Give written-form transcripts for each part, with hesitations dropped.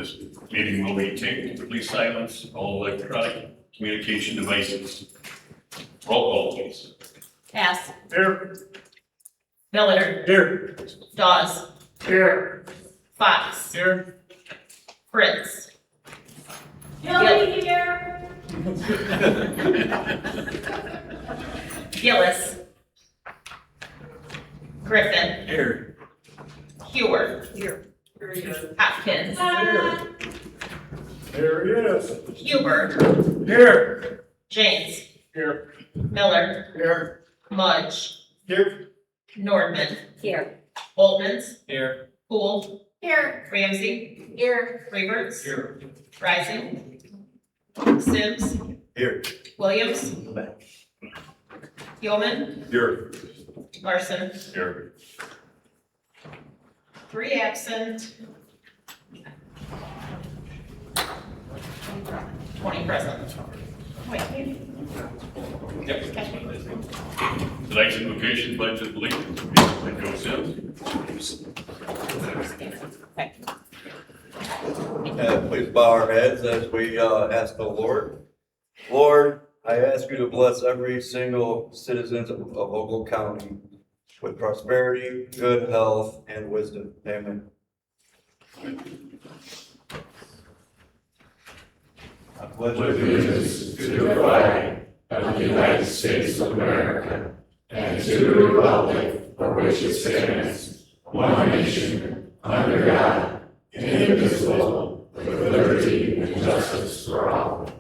This meeting will be taped. Please silence all electronic communication devices. Roll call, please. Hess. Here. Miller. Here. Dawes. Here. Fox. Here. Fritz. Billy here. Gillis. Griffin. Here. Hewer. Hopkins. Here he is. Huber. Here. James. Here. Miller. Here. Mudge. Here. Nordman. Here. Boltmans. Here. Poole. Here. Ramsey. Here. Reavers. Here. Rising. Sims. Here. Williams. Yeoman. Here. Larson. Here. 3 absent. 20 present. Yep. Tonight's invocation pledge of allegiance will be by Joe Sims. Please bow our heads as we ask the Lord. Lord, I ask you to bless every single citizen of Ogle County with prosperity, good health, and wisdom. Amen. I pledge allegiance to the flag of the United States of America and to the republic for which it stands, one nation, under God, indivisible, with liberty and justice for all.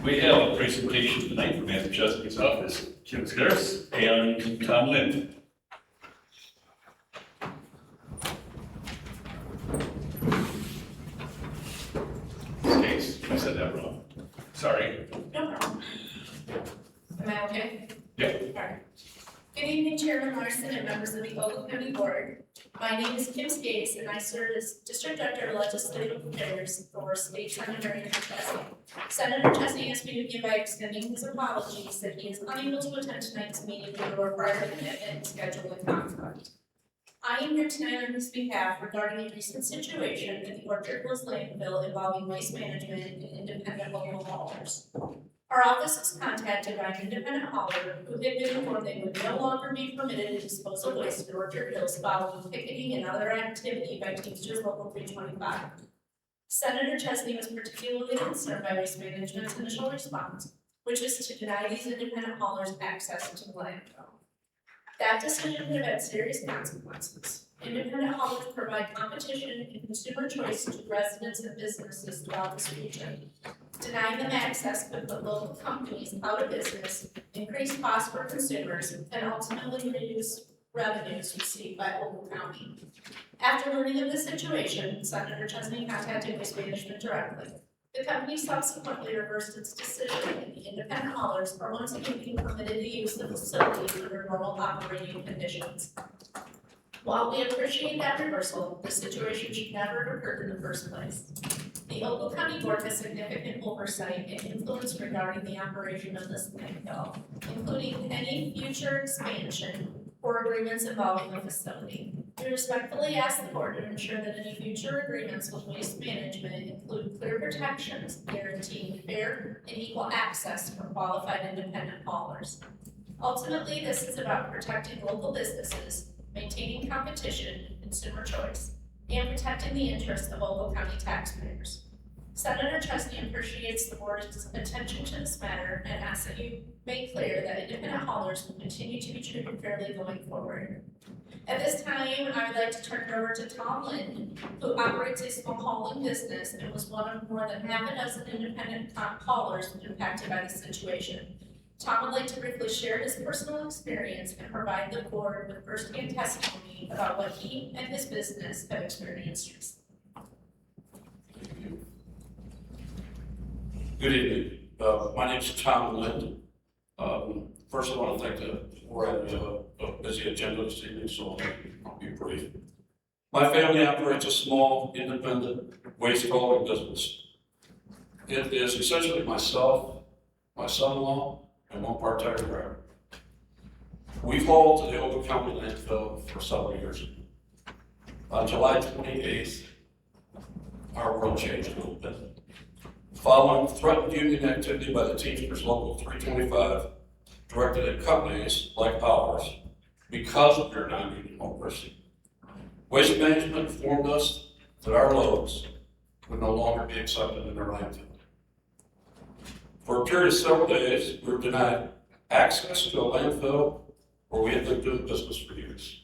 We have a presentation tonight from Matthew Chesapeake's office, Kim Scarce and Tom Lind. Case, I said that wrong. Sorry. No problem. Am I okay? Yeah. Alright. Good evening, Chairman Larson and members of the Ogle County Board. My name is Kim Skates and I serve as District Director of Legislative Affairs for State Senator Andrew Chesney. Senator Chesney asked me to begin by extending his apologies that he is unable to attend tonight's meeting due to a prior commitment and scheduling conflict. I am here tonight on his behalf regarding a recent situation at the Orchard Hills landfill involving waste management and independent local haulers. Our office was contacted by an independent hauler who had been informed they would no longer be permitted to dispose of waste at Orchard Hills following picketing and other activity by Teamsters Local 325. Senator Chesney was particularly concerned by waste management's initial response, which is to deny these independent haulers access to the landfill. That decision could have had serious consequences. Independent haulers provide competition and consumer choice to residents and businesses throughout this region. Denying them access could put local companies out of business, increase costs for consumers, and ultimately reduce revenues received by Ogle County. After learning of the situation, Senator Chesney contacted Waste Management directly. The company subsequently reversed its decision and the independent haulers are once again being permitted to use the facility under normal operating conditions. While we appreciate that reversal, the situation should never have occurred in the first place. The Ogle County Board has significant oversight and influence regarding the operation of this landfill, including any future expansion or agreements involving the facility. We respectfully ask the board to ensure that any future agreements with waste management include clear protections guaranteeing fair and equal access for qualified independent haulers. Ultimately, this is about protecting local businesses, maintaining competition, consumer choice, and protecting the interests of Ogle County taxpayers. Senator Chesney appreciates the board's attention to this matter and asks that you make clear that independent haulers will continue to be treated fairly going forward. At this time, I would like to turn it over to Tom Lind, who operates a small hauling business and was one of more than half a dozen independent haulers impacted by the situation. Tom would like to briefly share his personal experience and provide the board with firsthand testimony about what he and his business have experienced. Good evening. My name is Tom Lind. First, I want to thank the board. A busy agenda this evening, so I'll be brief. My family operates a small, independent waste hauling business. It is essentially myself, my son-in-law, and one part-time driver. We've hauled to the Ogle County landfill for several years. On July 28th, our world changed a little bit. Following threatened union activity by the Teamsters Local 325, directed at companies like ours, because of their non-union haulers, Waste Management informed us that our loads would no longer be accepted in their landfill. For a period of several days, we were denied access to a landfill where we had been doing business for years.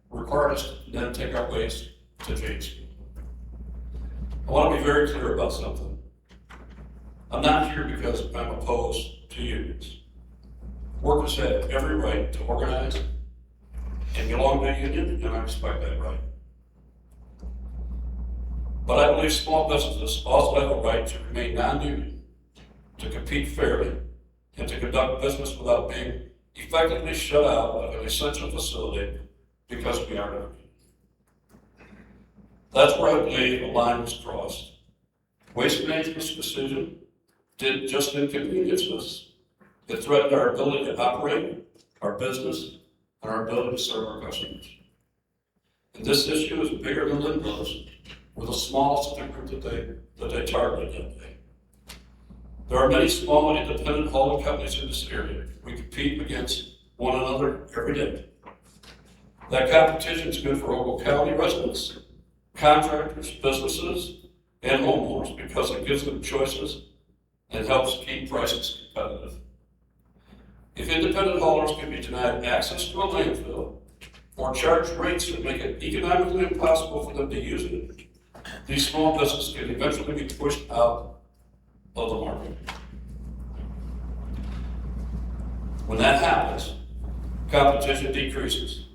Required us to then take our waste to Janesville. I want to be very clear about something. I'm not here because I'm opposed to unions. Workers have every right to organize and belong to a union, and I respect that right. But I believe small businesses also have a right to remain non-union, to compete fairly, and to conduct business without being effectively shut out of an essential facility because we are not. That's where I believe a line was crossed. Waste Management's decision didn't just inconvenience us. It threatened our ability to operate our business and our ability to serve our customers. And this issue is bigger than Lindblom's. We're the smallest group that they targeted that day. There are many small and independent hauling companies in this area. We compete against one another every day. That competition is good for Ogle County residents, contractors, businesses, and homeowners because it gives them choices and helps keep prices competitive. If independent haulers can be denied access to a landfill or charged rates that make it economically impossible for them to use it, these small businesses can eventually be pushed out of the market. When that happens, competition decreases,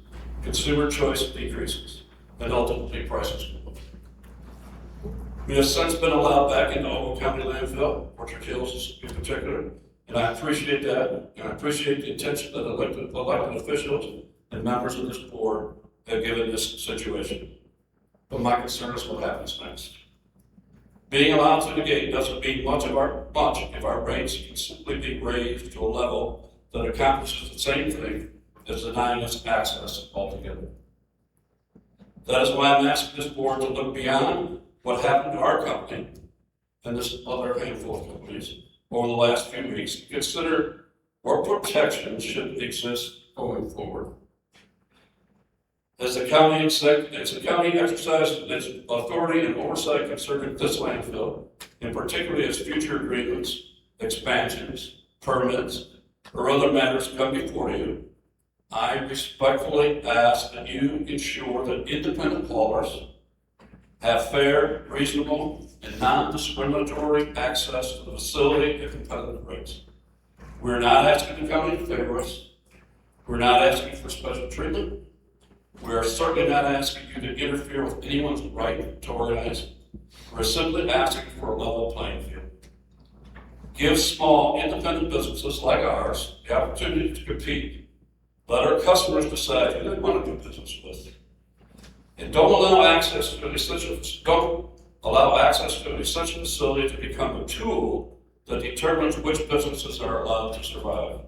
consumer choice decreases, and ultimately prices go up. We have since been allowed back into Ogle County landfill, Orchard Hills in particular, and I appreciate that, and I appreciate the attention that elected officials and members of this board have given this situation. But my concern is what happens next. Being allowed to the gate doesn't mean much if our rates can simply be raised to a level that accomplishes the same thing as denying us access altogether. That is why I'm asking this board to look beyond what happened to our company and this other handful of companies over the last few weeks and consider what protections should exist going forward. As the county exercises its authority and oversight concerning this landfill, and particularly as future agreements, expansions, permits, or other matters come before you, I respectfully ask that you ensure that independent haulers have fair, reasonable, and non-discriminatory access to the facility at competitive rates. We're not asking the county to favor us. We're not asking for special treatment. We are certainly not asking you to interfere with anyone's right to organize. We're simply asking for a level playing field. Give small, independent businesses like ours the opportunity to compete. Let our customers decide who they want to do business with. And don't allow access to an essential facility to become a tool that determines which businesses are allowed to survive.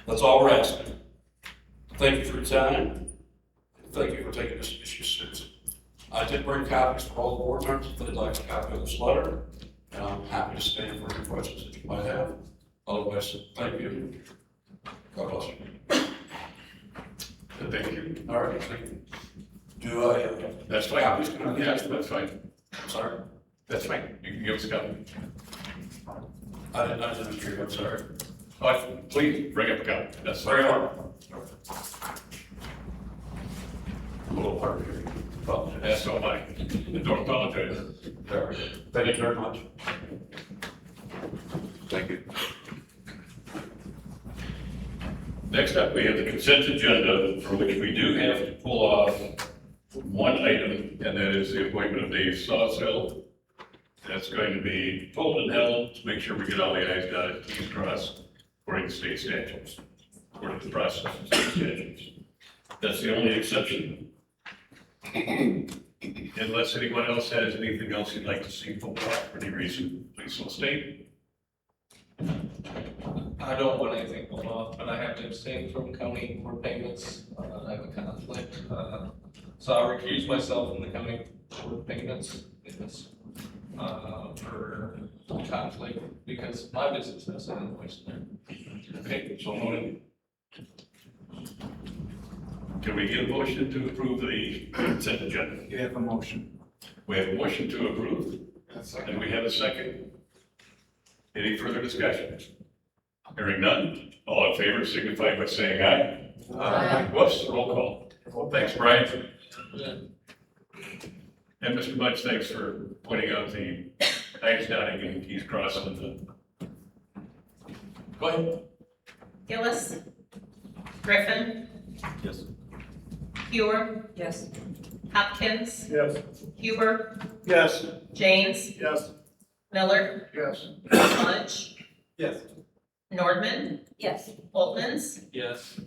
That's all we're asking. Thank you for your time. Thank you for taking this issue seriously. I did bring copies for all the board members if they'd like a copy of this letter, and I'm happy to stand for any questions that you might have. Otherwise, thank you. God bless you. Thank you. All right, thank you. Do I have That's fine. copies? Yes, that's fine. I'm sorry. That's fine. You can give us a copy. I didn't hear you. I'm sorry. Oh, please bring up a copy. That's Very very hard. a little hard here. Well, that's all I don't apologize. Thank you very much. Thank you. Next up, we have the consent agenda, for which we do have to pull off one item, and that is the appointment of Dave Sawsill. That's going to be pulled and held to make sure we get all the i's dotted, t's crossed, according to state statutes, according to the process of state statutes. That's the only exception. Unless anyone else has anything else you'd like to see pulled off for any reason, please so state. I I don't want anything pulled off, but I have to abstain from county board payments. I have a conflict. So I'll recuse myself from the county board payments because, for conflict, because my business has an invoice there. Okay, so noted. Can we get a motion to approve the consent agenda? You have a motion. We have a motion to approve, and we have a second. Any further discussion? Hearing none, all in favor signify by saying aye. Aye. Whoops, roll call. Thanks, Brian. And Mr. Bunch, thanks for pointing out the i's dotting and t's crossing. Go ahead. Gillis. Griffin. Yes. Hewer. Yes. Hopkins. Yes. Huber. Yes. James. Yes. Miller. Yes. Bunch. Yes. Nordman. Yes. Oltmans. Yes.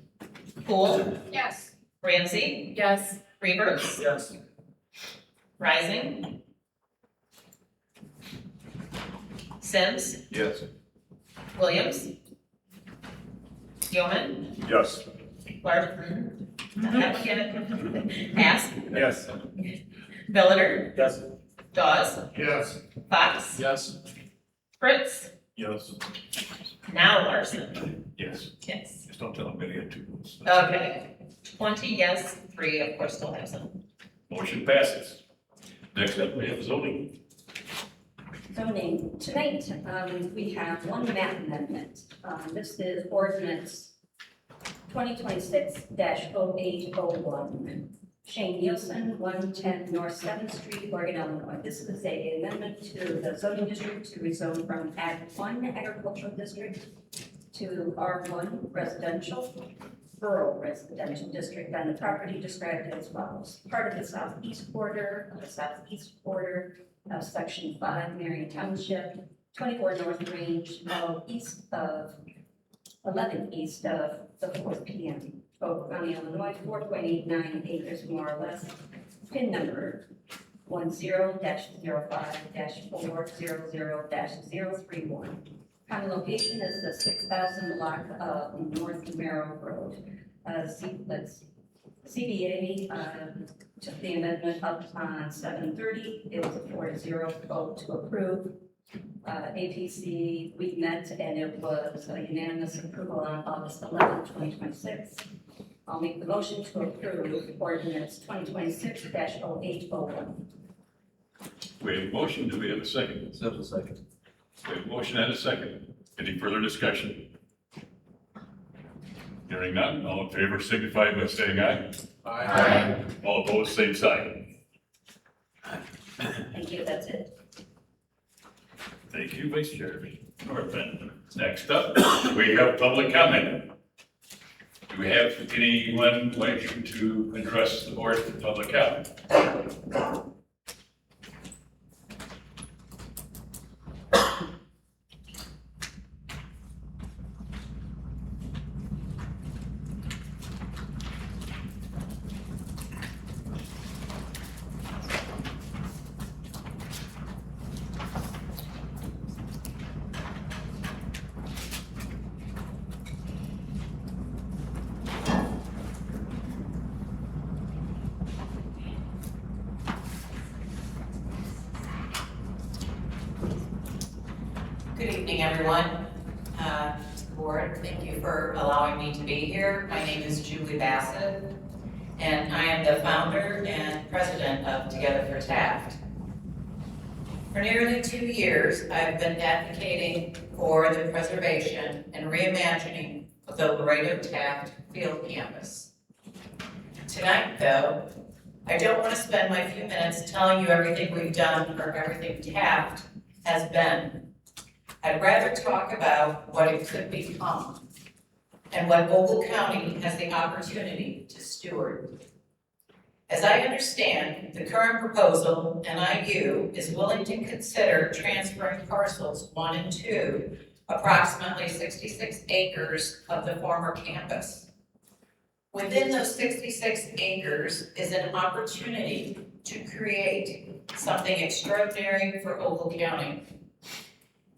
Poole. Yes. Ramsey. Yes. Reavers. Yes. Rising. Sims. Yes. Williams. Yeoman. Yes. Larson. Ask. Yes. Billiter. Yes. Dawes. Yes. Fox. Yes. Fritz. Yes. Now Larson. Yes. Yes. Just don't tell them any of two votes. Okay. 20 yes, 3 of course still absent. Motion passes. Next up, we have zoning. Zoning, tonight, we have one map amendment. This is ordinance 2026-0801. Shane Nielsen, 110 North 7th Street, Oregon, Illinois. This is a amendment to the zoning district to rezone from Ag 1 agricultural district to R1 residential, rural residential district, and the property described as follows. Part of the southeast border of Section 5, Marion Township, 24 North Range, 11 east of the 4th PM. Oak County, Illinois, 4.89 acres more or less. PIN number 10-05-400-031. Common location is the 6,000 block of North Merrill Road. CBA took the amendment up on 7/30. It was a 4-0 vote to approve. APC, we met and it was a unanimous approval on August 11, 2026. I'll make the motion to approve ordinance 2026-0801. We have a motion. Do we have a second? Simple second. We have a motion and a second. Any further discussion? Hearing none, all in favor signify by saying aye. Aye. All opposed, same sign. Thank you, that's it. Thank you, Vice Chair Northman. Next up, we have public comment. Do we have anyone wishing to address the board for public comment? Good evening, everyone. Board, thank you for allowing me to be here. My name is Julie Bassett, and I am the founder and president of Together for Taft. For nearly 2 years, I've been advocating for the preservation and reimagining of the Laredo Taft Field Campus. Tonight, though, I don't want to spend my few minutes telling you everything we've done or everything Taft has been. I'd rather talk about what it could become and what Ogle County has the opportunity to steward. As I understand, the current proposal, NIU, is willing to consider transferring parcels 1 and 2, approximately 66 acres of the former campus. Within those 66 acres is an opportunity to create something extraordinary for Ogle County.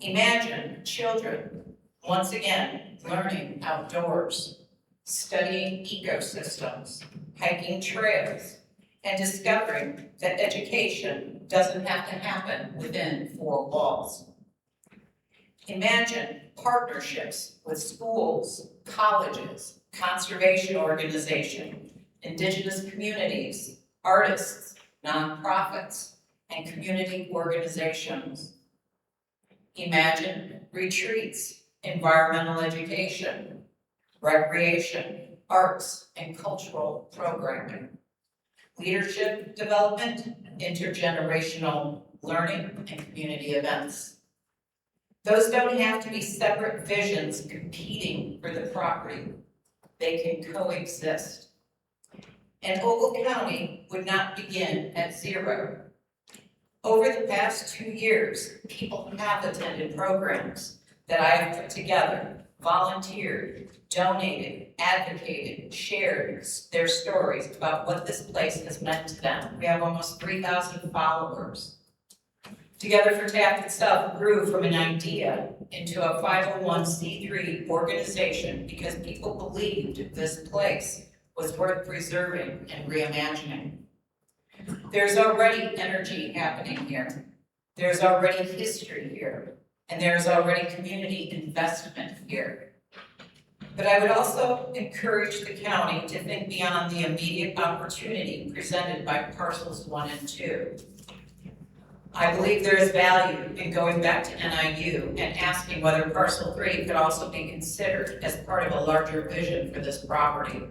Imagine children Once again, learning outdoors, studying ecosystems, hiking trails, and discovering that education doesn't have to happen within four walls. Imagine partnerships with schools, colleges, conservation organizations, indigenous communities, artists, nonprofits, and community organizations. Imagine retreats, environmental education, recreation, arts, and cultural programming, leadership development, intergenerational learning, and community events. Those don't have to be separate visions competing for the property. They can coexist. And Ogle County would not begin at zero. Over the past 2 years, people have attended programs that I have put together, volunteered, donated, advocated, shared their stories about what this place has meant to them. We have almost 3,000 followers. Together for Taft itself grew from an idea into a 501c3 organization because people believed this place was worth preserving and reimagining. There's already energy happening here. There's already history here. And there's already community investment here. But I would also encourage the county to think beyond the immediate opportunity presented by parcels 1 and 2. I believe there is value in going back to NIU and asking whether parcel 3 could also be considered as part of a larger vision for this property.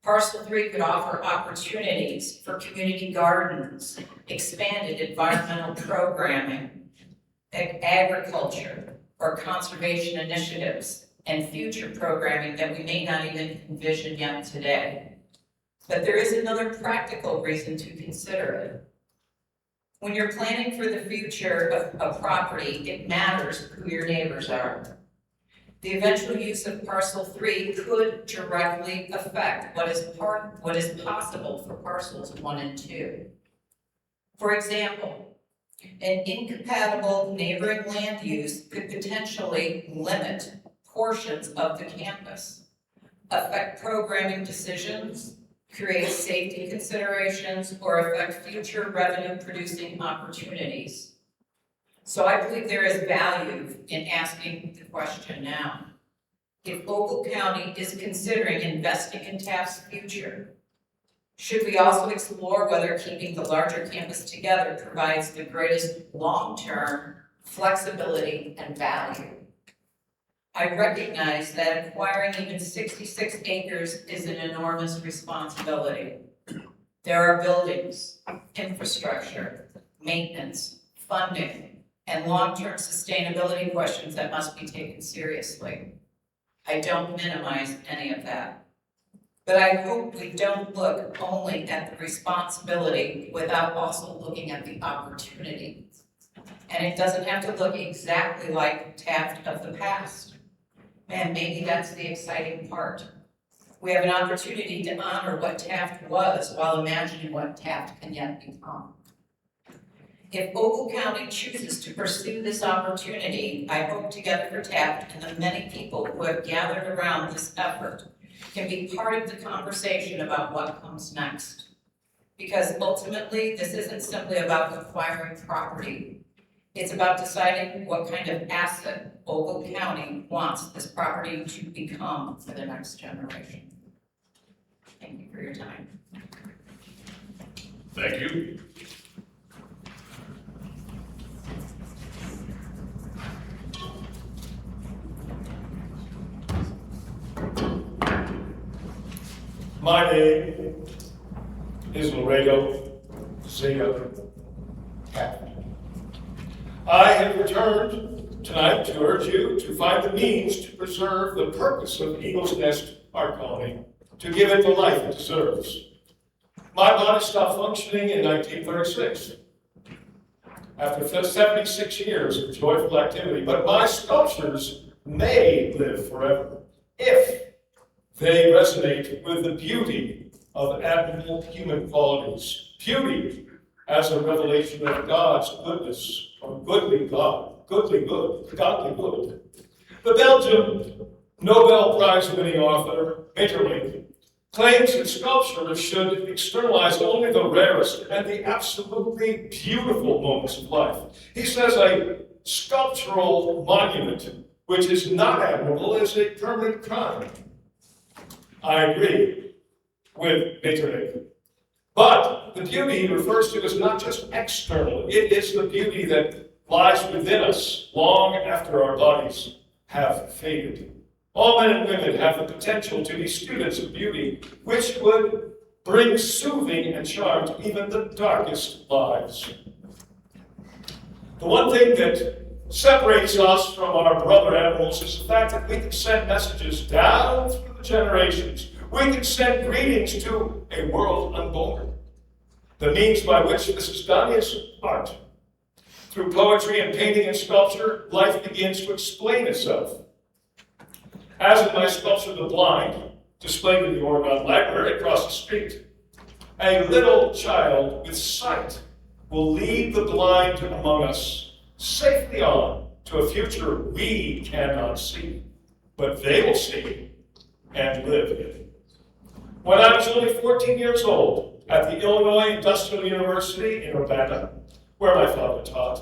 Parcel 3 could offer opportunities for community gardens, expanded environmental programming, agriculture, or conservation initiatives, and future programming that we may not even envision yet today. But there is another practical reason to consider it. When you're planning for the future of a property, it matters who your neighbors are. The eventual use of parcel 3 could directly affect what is possible for parcels 1 and 2. For example, an incompatible neighboring land use could potentially limit portions of the campus, affect programming decisions, create safety considerations, or affect future revenue-producing opportunities. So I believe there is value in asking the question now. If Ogle County is considering investing in Taft's future, should we also explore whether keeping the larger campus together provides the greatest long-term flexibility and value? I recognize that acquiring even 66 acres is an enormous responsibility. There are buildings, infrastructure, maintenance, funding, and long-term sustainability questions that must be taken seriously. I don't minimize any of that. But I hope we don't look only at the responsibility without also looking at the opportunity. And it doesn't have to look exactly like Taft of the past. And maybe that's the exciting part. We have an opportunity to honor what Taft was while imagining what Taft can yet become. If Ogle County chooses to pursue this opportunity, I hope Together for Taft and the many people who have gathered around this effort can be part of the conversation about what comes next. Because ultimately, this isn't simply about acquiring property. It's about deciding what kind of asset Ogle County wants this property to become for the next generation. Thank you for your time. Thank you. My name is Laredo Zia Taft. I have returned tonight to urge you to find the means to preserve the purpose of Eagle's Nest Art Colony, to give it the life it deserves. My body stopped functioning in 1936, after 76 years of joyful activity, but my sculptures may live forever if they resonate with the beauty of admirable human qualities. Beauty as a revelation of God's goodness, or godly good. The Belgian Nobel Prize-winning author, Maeterlinck, claims that sculpture should externalize only the rarest and the absolutely beautiful moments of life. He says a sculptural monument which is not admirable is a permanent crime. I agree with Maeterlinck. But the beauty he refers to is not just external, it is the beauty that lies within us long after our bodies have faded. All men and women have the potential to be students of beauty, which would bring soothing and charm to even the darkest lives. The one thing that separates us from our brother animals is the fact that we can send messages down through the generations. We can send greetings to a world unborn. The means by which this is done is art. Through poetry and painting and sculpture, life begins to explain itself. As in my sculpture, The Blind, displayed in the Oregon Library across the street, a little child with sight will lead the blind among us safely on to a future we cannot see, but they will see and live in. When I was only 14 years old, at the Illinois Industrial University in Urbana, where my father taught,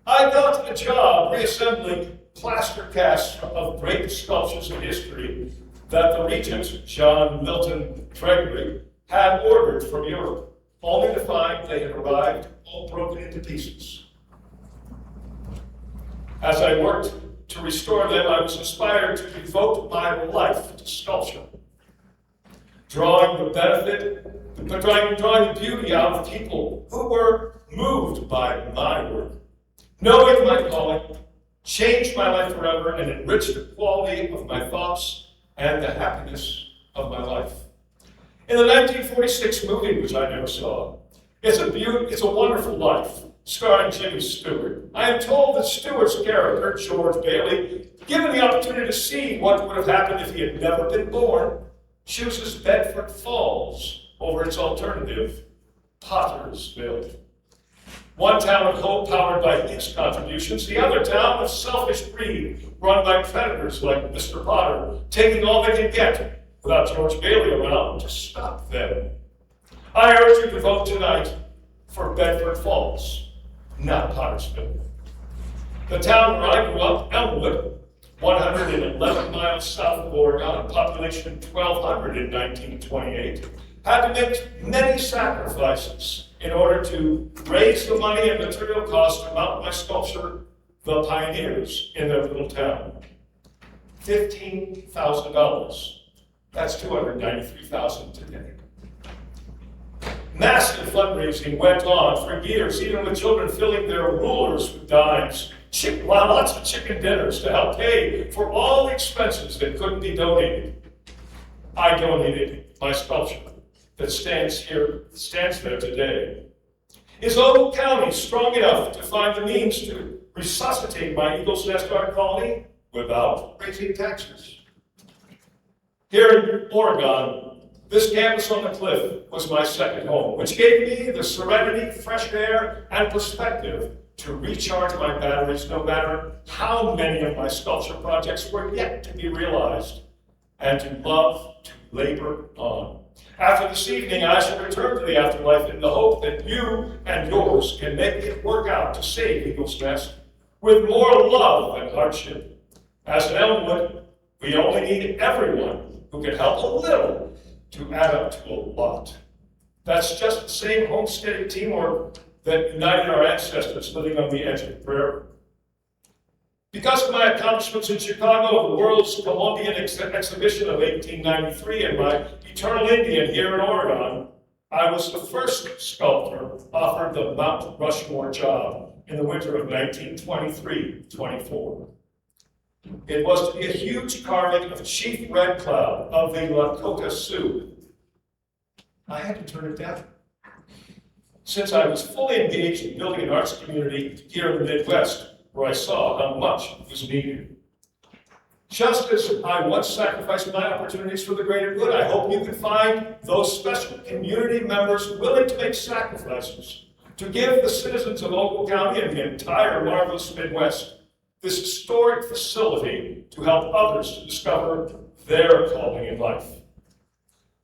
I got a job reassembling plaster casts of great sculptures of history that the regent, John Milton Gregory, had ordered from Europe, only to find they had arrived all broken into pieces. As I worked to restore them, I was inspired to devote my life to sculpture, drawing the beauty out of people who were moved by my work. Knowing my calling changed my life forever and enriched the quality of my thoughts and the happiness of my life. In the 1946 movie, which I never saw, It's a Wonderful Life, starring Jimmy Stewart. I am told that Stewart's character, George Bailey, given the opportunity to see what would have happened if he had never been born, chooses Bedford Falls over its alternative, Pottersville. One town of hope powered by his contributions, the other town of selfish greed run by predators like Mr. Potter, taking all they can get without George Bailey around to stop them. I urge you to vote tonight for Bedford Falls, not Pottersville. The town where I grew up, Elmwood, 111 miles south of Oregon, population 1,200 in 1928, had to make many sacrifices in order to raise the money and material costs to mount my sculpture, The Pioneers, in their little town. $15,000. That's $293,000 today. Massive fundraising went on for years, even with children filling their rulers with dimes, lots of chicken dinners to help pay for all the expenses that couldn't be donated. I donated my sculpture that stands there today. Is Ogle County strong enough to find the means to resuscitate my Eagle's Nest art colony without raising taxes? Here in Oregon, this campus on the cliff was my second home, which gave me the serenity, fresh air, and perspective to recharge my batteries no matter how many of my sculpture projects were yet to be realized, and to love to labor on. After this evening, I shall return to the afterlife in the hope that you and yours can make it work out to save Eagle's Nest with more love than hardship. As in Elmwood, we only need everyone who can help a little to add up to a lot. That's just the same homesteading teamwork that united our ancestors living on the edge of the prairie. Because of my accomplishments in Chicago, the World's Columbian Exhibition of 1893, and my Eternal Indian here in Oregon, I was the first sculptor offered the Mount Rushmore job in the winter of 1923-24. It was to be a huge carving of Chief Red Cloud of the Lakota Sioux. I had to turn it down, since I was fully engaged in building an arts community here in the Midwest, where I saw how much was needed. Just as I once sacrificed my opportunities for the greater good, I hope you can find those special community members willing to make sacrifices to give the citizens of Ogle County and the entire marvelous Midwest this historic facility to help others to discover their calling in life.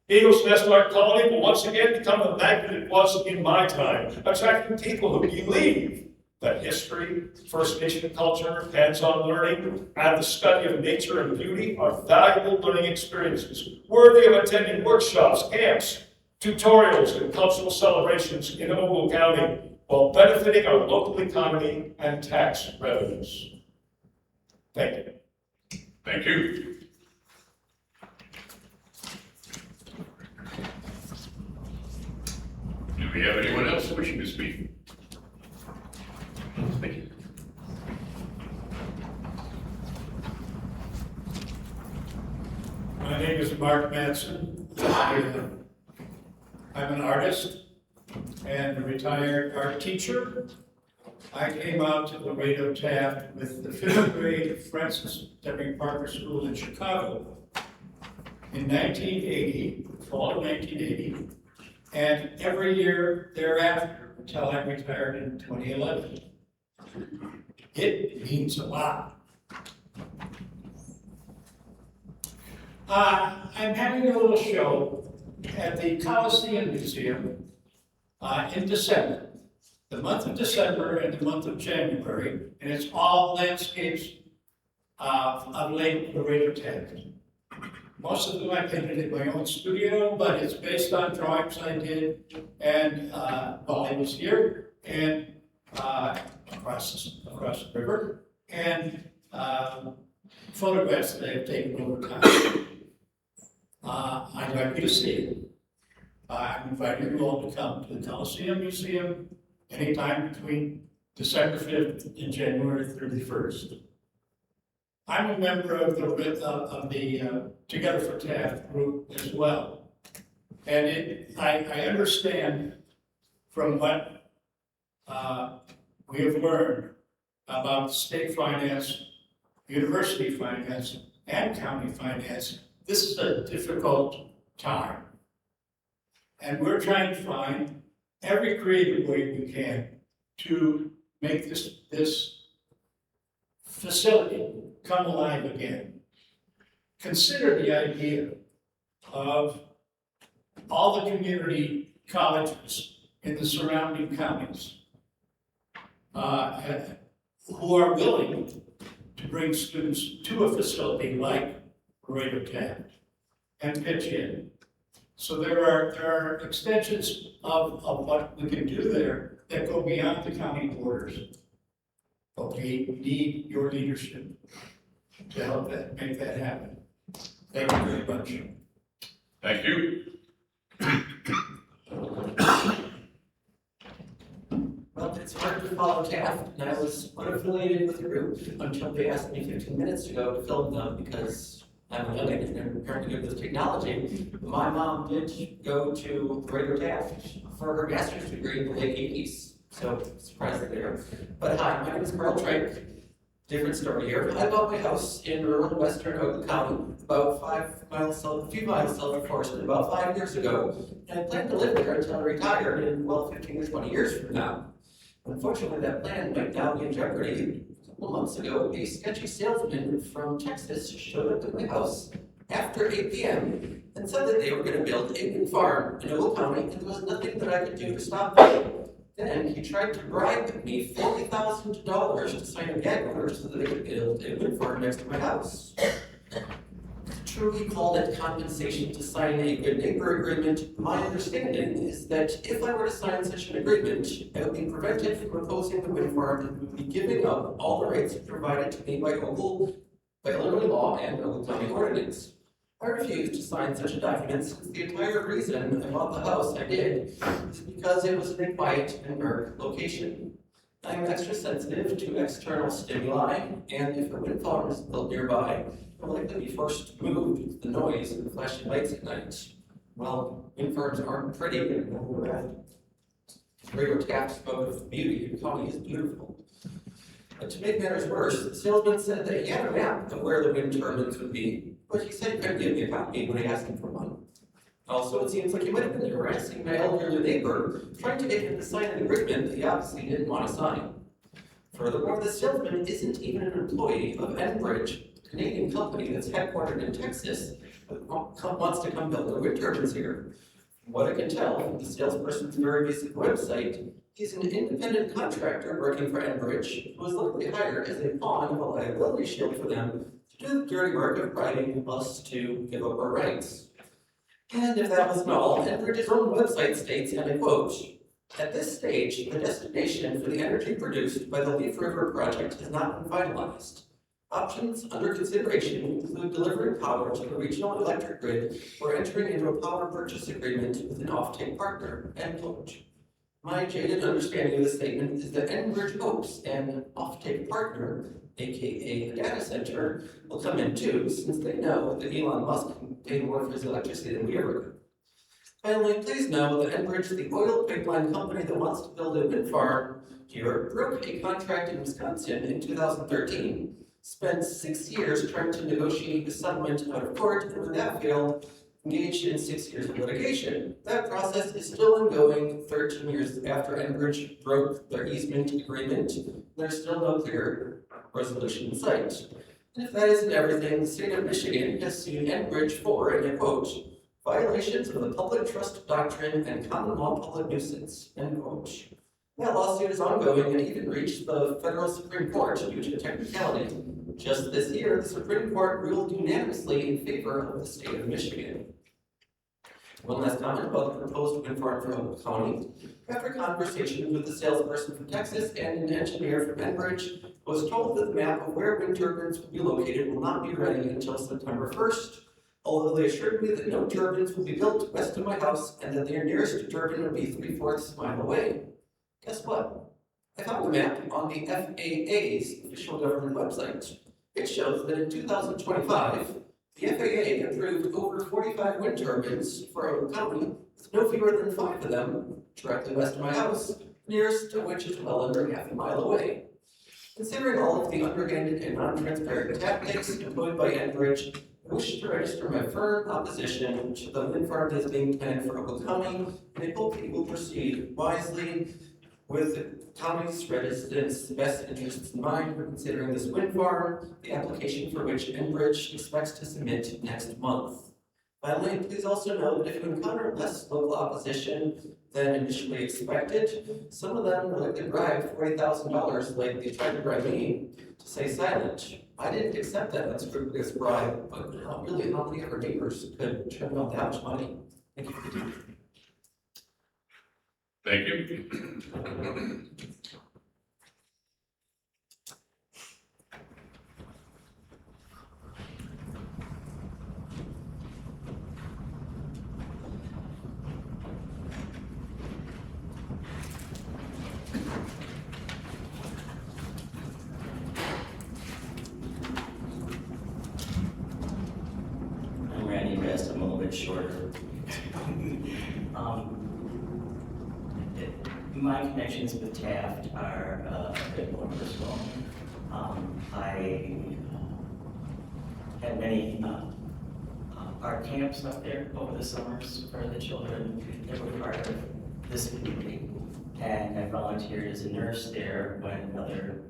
Eagles Nest Art Colony will once again become the magnet it was in my time, attracting people who believe that history, First Nation culture, hands-on learning, and the study of nature and beauty are valuable learning experiences, worthy of attending workshops, camps, tutorials, and cultural celebrations in Ogle County, while benefiting our local economy and tax revenues. Thank you. Thank you. Do we have anyone else wishing to speak? Thank you. My name is Mark Manson. I'm an artist and a retired art teacher. I came out to Laredo Taft with the 5th grade Francis W. Parker School in Chicago in 1980, fall of 1980, and every year thereafter until I retired in 2011. It means a lot. I'm having a little show at the Coliseum Museum in December, the month of December and the month of January, and it's all landscapes of Lake Laredo Taft. Most of them I painted in my own studio, but it's based on drawings I did and while I was here and across the river, and photographs that I've taken over time. I'd like you to see it. I'm inviting you all to come to the Coliseum Museum anytime between December 5th and January 31st. I'm a member of the Together for Taft group as well. And I understand from what we have learned about state finance, university finance, and county finance, this is a difficult time. And we're trying to find every creative way we can to make this facility come alive again. Consider the idea of all the community colleges in the surrounding counties who are willing to bring students to a facility like Laredo Taft and pitch in. So there are extensions of what we can do there that go beyond the county borders. But we need your leadership to help make that happen. Thank you very much. Thank you. Well, it's hard to follow Taft, and I was unaffiliated with the group until they asked me 15 minutes ago to film them because I'm a youngin' and apparently good with technology. My mom did go to Laredo Taft for her master's degree in the late 80s, so surprised there. But hi, my name is Carl Trank. Different story here. I bought my house in rural western Oakland County, about a few miles south of Forest, about 5 years ago. And I planned to live there until I retired in, well, 15 or 20 years from now. Unfortunately, that plan went down in jeopardy. A couple months ago, a sketchy salesman from Texas showed up at my house after 8 p.m. and said that they were going to build a wind farm in Ogle County, and there was nothing that I could do to stop them. Then he tried to bribe me $40,000 to sign a gag order so that they could build a wind farm next to my house. True, he called it compensation to sign a good neighbor agreement. My understanding is that if I were to sign such an agreement, I would be prevented from opposing the wind farm and would be giving up all the rights provided to me by Illinois law and Ogle County ordinance. I refused to sign such a document since the entire reason I bought the house I did is because it was in a quiet and dark location. I'm extra sensitive to external stimuli, and if a wind farm is built nearby, I'll likely be forced to move due to the noise and the flashing lights at night. Well, wind farms aren't pretty, and Laredo Taft spoke of the beauty of the county is beautiful. But to make matters worse, the salesman said that he had a map of where the wind turbines would be, but he said he couldn't give me a copy when I asked him for one. Also, it seems like he might have been harassing my elderly neighbor, trying to get him to sign an agreement that he obviously didn't want to sign. Furthermore, the salesman isn't even an employee of Enbridge, a Canadian company that's headquartered in Texas, but wants to come build their wind turbines here. From what I can tell from the salesperson's very basic website, he's an independent contractor working for Enbridge, who was likely hired as a pawn of a liability shield for them to do the dirty work of bribing us to give up our rights. And if that wasn't all, Enbridge's own website states, and I quote, "At this stage, the destination for the energy produced by the Leaf River project has not been finalized. Options under consideration include delivering power to the regional electric grid or entering into a power purchase agreement with an offtake partner," end quote. My jaded understanding of the statement is that Enbridge hopes an offtake partner, aka a data center, will come in too, since they know that Elon Musk can pay more for his electricity than we ever could. Finally, please know that Enbridge, the oil pipeline company that wants to build a wind farm here, broke a contract in Wisconsin in 2013, spent 6 years trying to negotiate a settlement out of court, and when that failed, engaged in 6 years of litigation. That process is still ongoing 13 years after Enbridge broke their easement agreement. There's still no clear resolution in sight. And if that isn't everything, the state of Michigan has sued Enbridge for, and I quote, "violations of the public trust doctrine and common law public nuisance," end quote. That lawsuit is ongoing and even reached the federal Supreme Court due to technicality. Just this year, the Supreme Court ruled unanimously in favor of the state of Michigan. One last comment about the proposed wind farm for Humboldt County. After conversations with the salesperson from Texas and an engineer from Enbridge, I was told that the map of where wind turbines will be located will not be ready until September 1st, although they assured me that no turbines will be built west of my house and that their nearest turbine would be 3/4 mile away. Guess what? I found the map on the FAA's official government website. It shows that in 2025, the FAA approved over 45 wind turbines for Oakland County, with no fewer than 5 of them directly west of my house, nearest to which is well under half a mile away. Considering all of the underhanded and non-transparent tactics employed by Enbridge, I wish to register my firm opposition to the wind farm that is being planned for Oakland County, and I hope you will proceed wisely with the county's residents' best interests in mind when considering this wind farm, the application for which Enbridge expects to submit next month. Finally, please also know that if you encounter less local opposition than initially expected, some of them will likely bribe $40,000 like they tried to bribe me to stay silent. I didn't accept that unscrupulous bribe, but how many of our neighbors could turn down that much money? Thank you for your time. Thank you. I'm Randy Rest, I'm a little bit shorter. My connections with Taft are a bit more personal. I had many art camps up there over the summers for the children that were part of this community. And I volunteered as a nurse there when other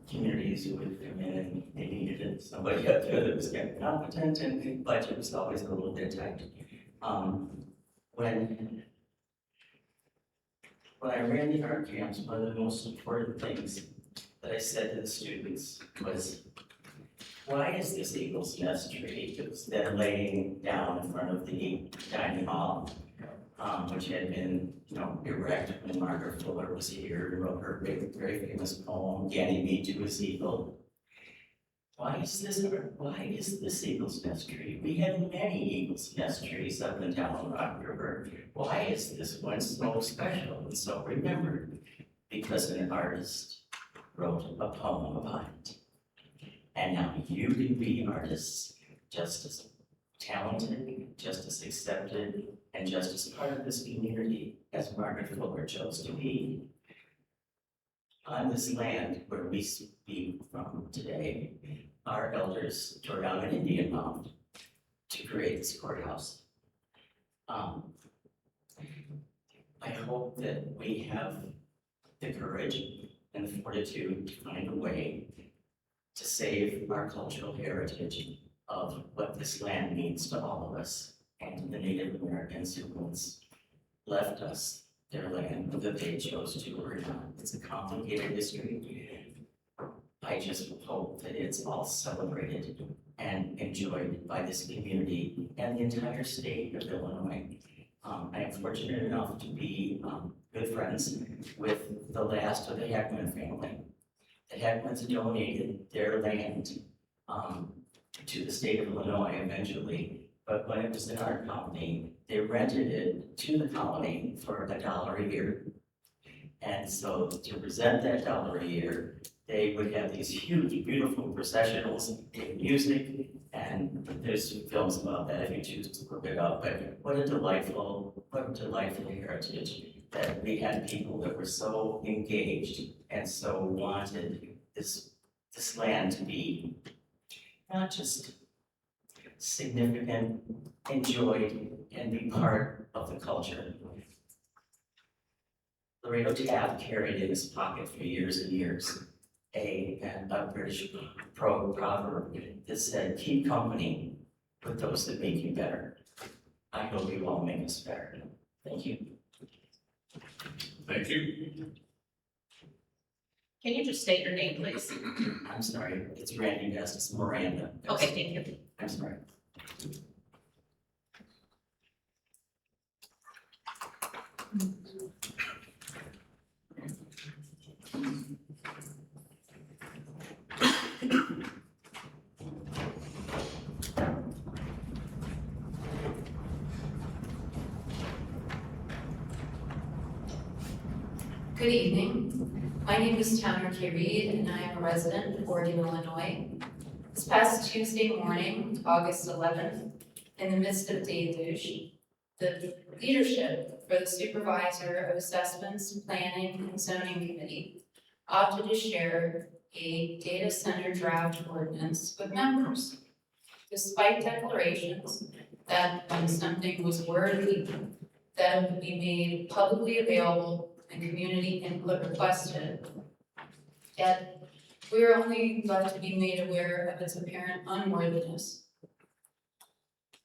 communities would come in and they needed somebody up there that was kind of competent, and the budget was always a little bit tight. When I ran the art camps, one of the most important things that I said to the students was, why is this eagle's nest tree that was then laying down in front of the dining hall, which had been, erect when Margaret Fuller was here and wrote her very famous poem, Ganny Me to His Eagle. Why is this eagle's nest tree? We have many eagle's nest trees up and down Rock River. Why is this one so special and so remembered? Because an artist wrote a poem about it. And now you can be artists just as talented, just as accepted, and just as part of this community as Margaret Fuller chose to be. On this land where we speak from today, our elders tore down an Indian mound to create this courthouse. I hope that we have the courage and the fortitude to find a way to save our cultural heritage of what this land means to all of us and the Native Americans who once left us their land that they chose to work on. It's a complicated history. I just hope that it's all celebrated and enjoyed by this community and the entire state of Illinois. I am fortunate enough to be good friends with the last of the Heckman family. The Heckmans donated their land to the state of Illinois eventually, but when it was in our colony, they rented it to the colony for $1 a year. And so to present that $1 a year, they would have these huge, beautiful processionals and music, and there's films about that if you choose to look it up. But what a delightful heritage that we had people that were so engaged and so wanted this land to be not just significant, enjoyed, and be part of the culture. Laredo Taft carried in his pocket for years and years a British proverb that said, keep company with those that make you better. I hope you all make us better. Thank you. Thank you. Can you just state your name, please? I'm sorry, it's Randy Best, it's Miranda. Okay, thank you. I'm sorry. Good evening. My name is Tamara K. Reed, and I am a resident of Oregon, Illinois. This past Tuesday morning, August 11th, in the midst of deluge, the leadership for the Supervisor of Assessments, Planning, and Zoning Committee opted to share a data center draft ordinance with members. Despite declarations that when something was worthy, that it would be made publicly available and community input requested, yet we are only left to be made aware of its apparent unworthiness.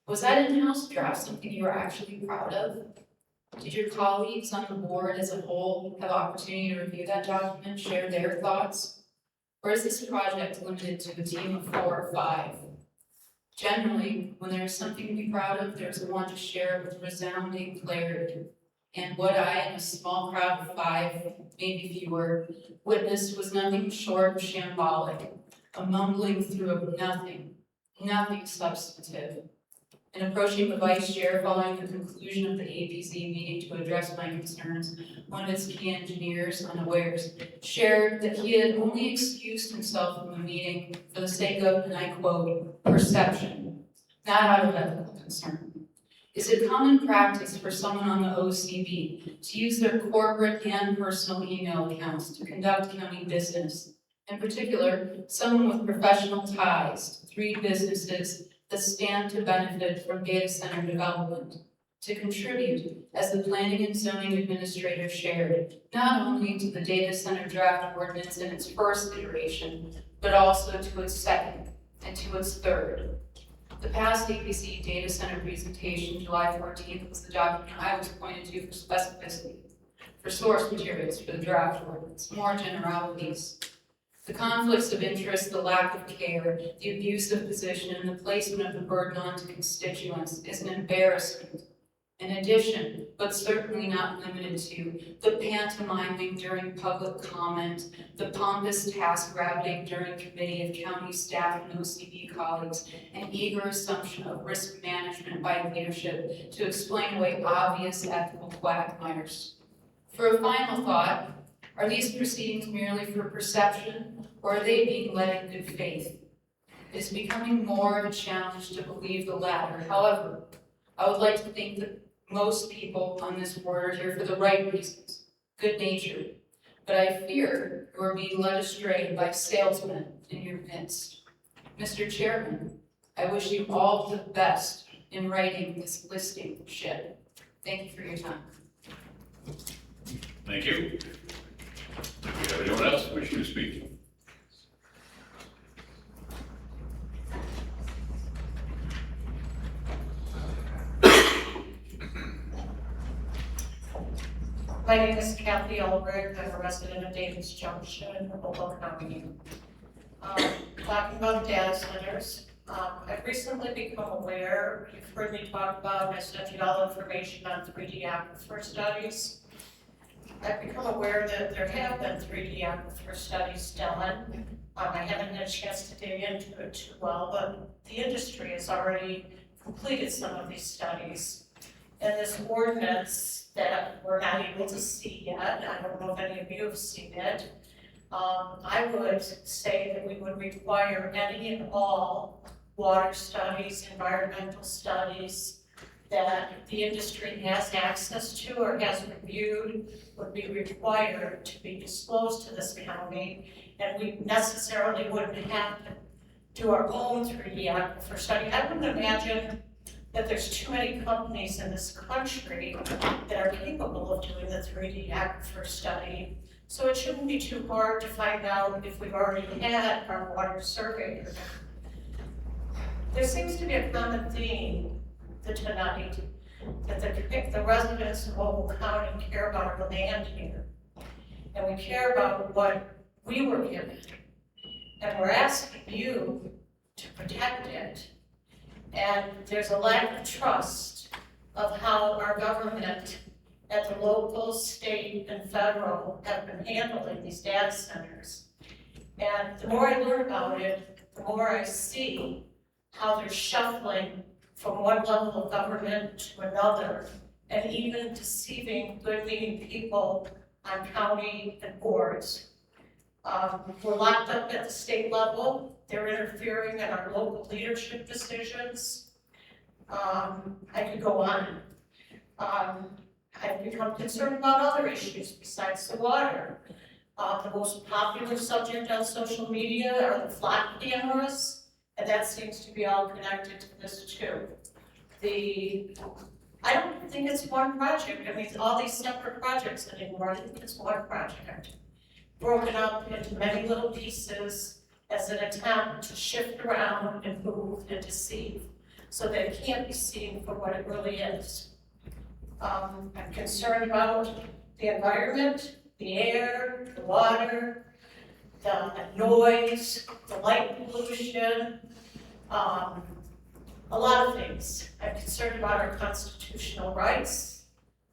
Was that in-house draft something you were actually proud of? Did your colleagues on the board as a whole have opportunity to review that document, share their thoughts? Or is this project limited to a team of 4 or 5? Generally, when there is something to be proud of, there's a want to share it with resounding clarity. And what I, in a small crowd of 5, maybe fewer, witnessed was nothing short of shambolic, a mumbling through of nothing substantive. In approaching the vice chair following the conclusion of the APZ meeting to address my concerns, one of its key engineers, unawares, shared that he had only excused himself from the meeting for the sake of, and I quote, perception, not out of ethical concern. Is it common practice for someone on the OCB to use their corporate and personal email accounts to conduct county business? In particular, someone with professional ties to 3 businesses that stand to benefit from data center development, to contribute, as the Planning and Zoning Administrator shared, not only to the data center draft ordinance in its first iteration, but also to its second and to its third. The past APC data center presentation, July 14th, was the document I was pointed to for specificity, for source materials for the draft ordinance, more generalities. The conflicts of interest, the lack of care, the abuse of position, and the placement of the burden onto constituents is an embarrassment. In addition, but certainly not limited to, the pantomiming during public comment, the pompous task-rabbiting during committee of county staff and OCB colleagues, and eager assumption of risk management by leadership to explain away obvious ethical quagmires. For a final thought, are these proceedings merely for perception, or are they being led in good faith? It is becoming more of a challenge to believe the latter. However, I would like to think that most people on this board are here for the right reasons, good-natured, but I fear you are being led astray by salesmen in your midst. Mr. Chairman, I wish you all the best in writing this listing ship. Thank you for your time. Thank you. We Anyone else wish to speak? My name is Kathy Ulrich. I'm a resident of Davis Junction in Humboldt County. Talking about data centers, I've recently become aware, you've heard me talk about, I sent you all information on 3D aquifer studies. I've become aware that there have been 3D aquifer studies done. I haven't had a chance to dig into it too well, but the industry has already completed some of these studies. And this ordinance that we're not able to see yet, I don't know if any of you have seen it, I would say that we would require any and all water studies, environmental studies that the industry has access to or has reviewed would be required to be disclosed to this county. And we necessarily wouldn't have to do our own 3D aquifer study. I wouldn't imagine that there's too many companies in this country that are capable of doing the 3D aquifer study. So it shouldn't be too hard to find out if we've already had our water survey. There seems to be a common theme tonight that the residents of Humboldt County care about our land here. And we care about what we were given. And we're asking you to protect it. And there's a lack of trust of how our government at the local, state, and federal have been handling these data centers. And the more I learn about it, the more I see how they're shuffling from one level of government to another, and even deceiving good-meaning people on county and boards. We're locked up at the state level. They're interfering in our local leadership decisions. I could go on. I've become concerned about other issues besides the water. The most popular subject on social media are the flock cameras, and that seems to be all connected to this too. I don't think it's one project. I mean, all these separate projects anymore. I think it's one project, broken up into many little pieces as an attempt to shift around and move and deceive, so that it can't be seen for what it really is. I'm concerned about the environment, the air, the water, the noise, the light pollution, a lot of things. I'm concerned about our constitutional rights,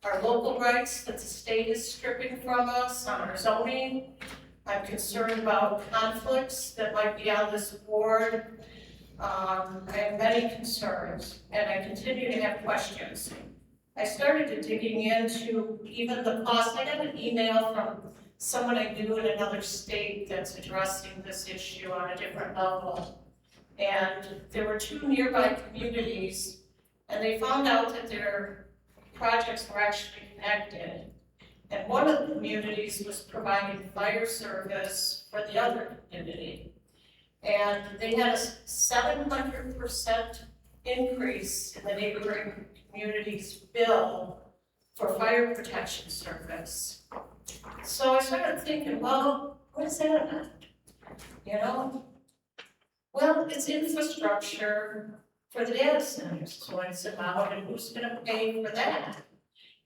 our local rights that the state is stripping from us on our zoning. I'm concerned about conflicts that might be on this board. I have many concerns, and I continue to have questions. I started digging into even the cost. I got an email from someone I knew in another state that's addressing this issue on a different level. And there were two nearby communities, and they found out that their projects were actually connected. And one of the communities was providing fire service for the other community. And they had a 700% increase in the neighboring community's bill for fire protection service. So I started thinking, well, what is that about? You know? Well, it's infrastructure for the data centers is what it's about, and who's gonna pay for that?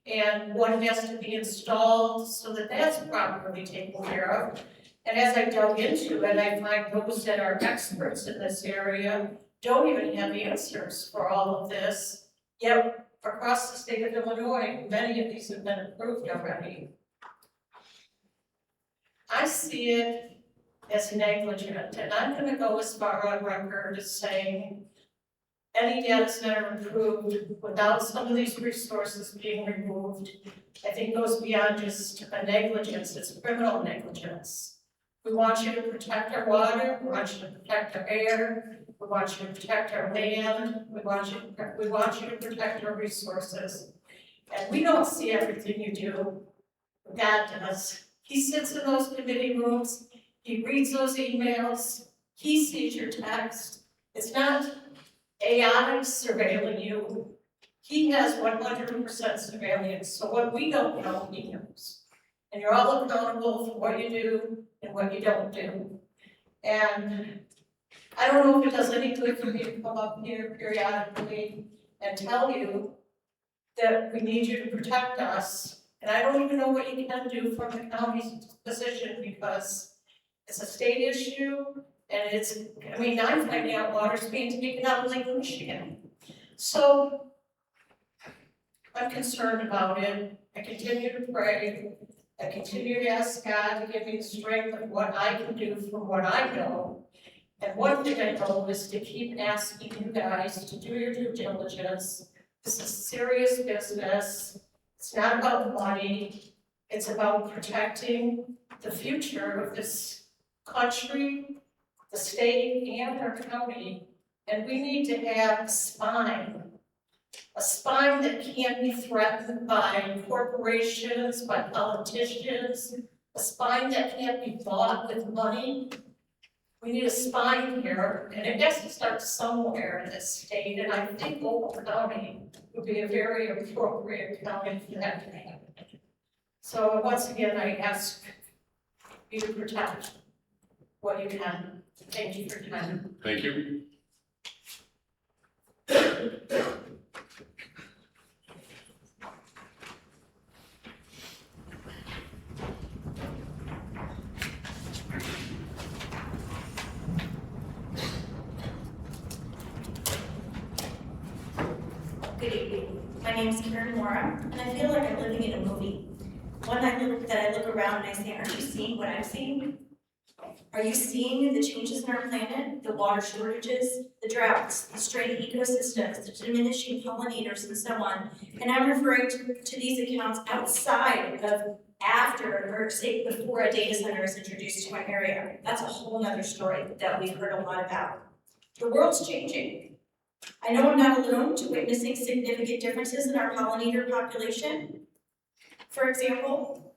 And what has to be installed so that that's properly taken care of. And as I dug into it, I find those that are experts in this area don't even have answers for all of this. Yet across the state of Illinois, many of these have been approved already. I see it as negligent, and I'm gonna go as far on record as saying any data center approved without some of these resources being removed, I think goes beyond just a negligence, it's criminal negligence. We want you to protect our water, we want you to protect our air, we want you to protect our land, we want you to protect our resources. And we don't see everything you do, God does. He sits in those committee rooms, he reads those emails, he sees your text. It's not AI surveilling you. He has 100% surveillance, so what we don't know, he knows. And you're all accountable for what you do and what you don't do. And I don't know if it does any good for me to come up here periodically and tell you that we need you to protect us. And I don't even know what you can do from the county's position because it's a state issue and it's, I mean, I'm finding out water's being taken out of Lake Michigan. So I'm concerned about it. I continue to pray. I continue to ask God to give me the strength of what I can do from what I know. And one thing I know is to keep asking you guys to do your due diligence. This is serious business. It's not about money. It's about protecting the future of this country, the state, and our county. And we need to have a spine that can't be threatened by corporations, by politicians, a spine that can't be bought with money. We need a spine here, and it has to start somewhere in this state, and I think Ogle County would be a very appropriate county for that to happen. So once again, I ask you to protect what you can. Thank you for your time. Thank you. Good evening. My name is Karen Mora, and I feel like I'm living in a movie. One that I look around and I say, aren't you seeing what I'm seeing? Are you seeing the changes in our planet, the water shortages, the droughts, the strained ecosystems, the diminishing pollinators, and so on? And I'm referring to these accounts outside of after, or say before a data center is introduced to an area. That's a whole nother story that we've heard a lot about. The world's changing. I know I'm not alone to witnessing significant differences in our pollinator population. For example,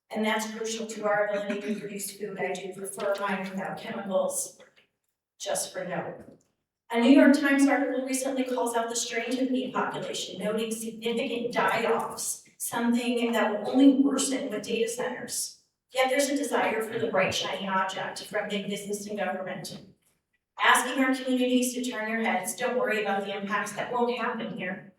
and that's crucial to our ability to produce food, I do prefer mine without chemicals, just for note. A New York Times article recently calls out the strange bee population, noting significant die-offs, something that will only worsen with data centers. Yet there's a desire for the bright, shiny object from big business and government. Asking our communities to turn your heads, don't worry about the impacts that won't happen here.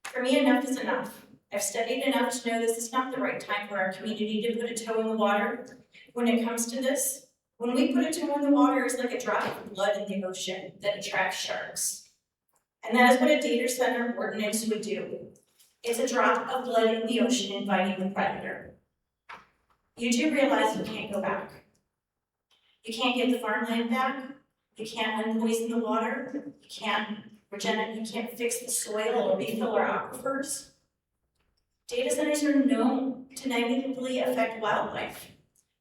For me, enough is enough. I've studied enough to know this is not the right time for our community to put a toe in the water. When it comes to this, when we put a toe in the water, it's like a drop of blood in the ocean that attracts sharks. And that is what a data center ordinance would do. It's a drop of blood in the ocean inviting the predator. You do realize you can't go back. You can't get the farmland back. You can't unpoison the water. You can't regenerate. You can't fix the soil or refill our aquifers. Data centers are known to negatively affect wildlife.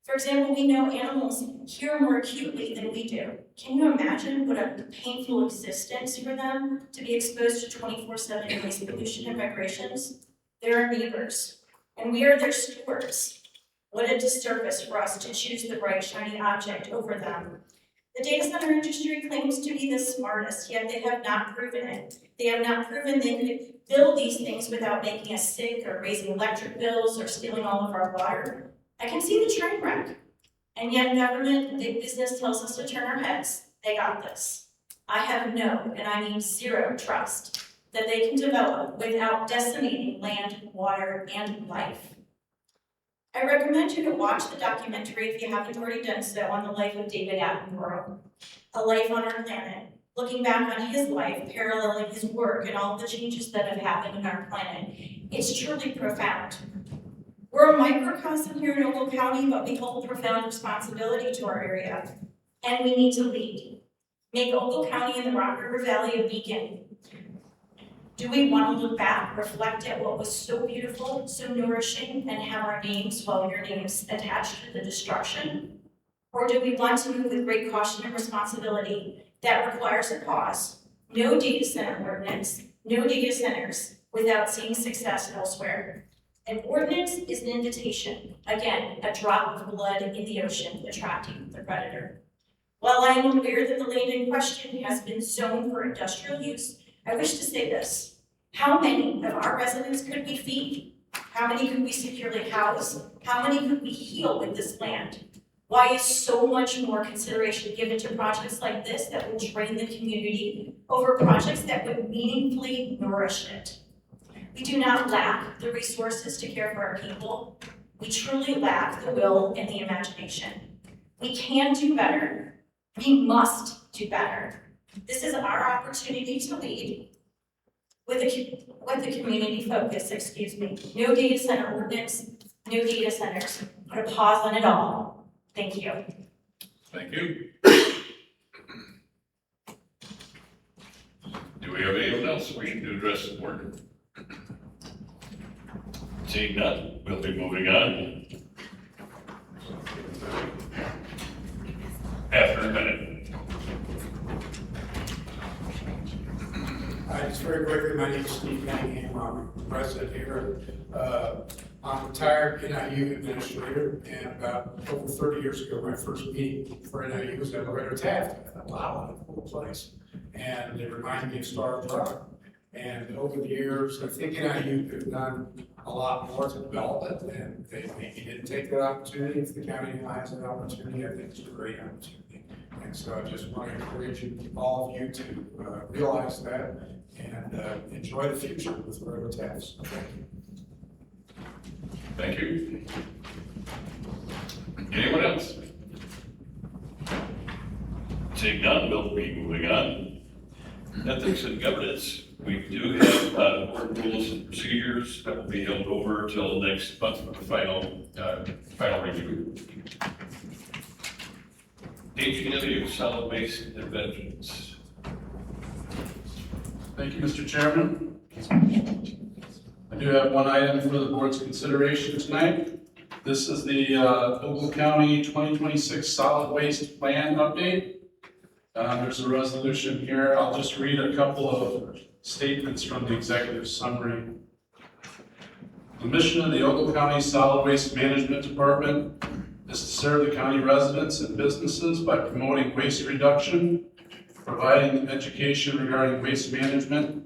For example, we know animals hear more acutely than we do. Can you imagine what a painful existence for them to be exposed to 24/7 noise pollution and vibrations? They're our neighbors, and we are their stewards. What a disservice for us to choose the bright, shiny object over them. The data center industry claims to be the smartest, yet they have not proven it. They have not proven they could build these things without making us sick or raising electric bills or stealing all of our water. I can see the train wreck. And yet government, big business tells us to turn our heads. They got this. I have no, and I mean zero, trust that they can develop without decimating land, water, and life. I recommend you to watch the documentary if you haven't already done so on the life of David Attenborough, A Life on Our Planet, looking back on his life, paralleling his work and all the changes that have happened in our planet. It's truly profound. We're a microcosm here in Ogle County, but we hold profound responsibility to our area, and we need to lead. Make Ogle County and the Rock River Valley a beacon. Do we want to look back, reflect at what was so beautiful, so nourishing, and have our names, well, your names, attached to the destruction? Or do we want to move with great caution and responsibility that requires a pause? No data center ordinance, no data centers without seeing success elsewhere. An ordinance is an invitation, again, a drop of blood in the ocean attracting the predator. While I am aware that the land in question has been zoned for industrial use, I wish to say this: how many of our residents could we feed? How many could we securely house? How many could we heal with this land? Why is so much more consideration given to projects like this that will drain the community over projects that would meaningfully nourish it? We do not lack the resources to care for our people. We truly lack the will and the imagination. We can do better. We must do better. This is our opportunity to lead with a community focus, No data center ordinance, no data centers. Put a pause on it all. Thank you. Thank you. Do we have anyone else wishing to address the board? Seeing none, we'll be moving on. After a minute. Just very quickly, my name is Steve Cunningham, I'm president here. I'm a retired NIU administrator, and about over 30 years ago, my first meeting for NIU was at Loretto Taft. I thought, wow, what a cool place. And it reminded me of Starved Rock. And over the years, I think NIU has done a lot more to develop it, and they maybe didn't take that opportunity. If the county has that opportunity, I think it's a great opportunity. And so I just want to encourage you, all of you, to realize that and enjoy the future with Loretto Taft. Thank you. Anyone else? Seeing none, we'll be moving on. Ethics and governance. We do have board rules and procedures that will be held over till next month for the final review. HPW, solid waste and vengeance. Thank you, Mr. Chairman. I do have one item for the board's consideration tonight. This is the Ogle County 2026 Solid Waste Plan update. There's a resolution here. I'll just read a couple of statements from the executive summary. The mission of the Ogle County Solid Waste Management Department is to serve the county residents and businesses by promoting waste reduction, providing education regarding waste management,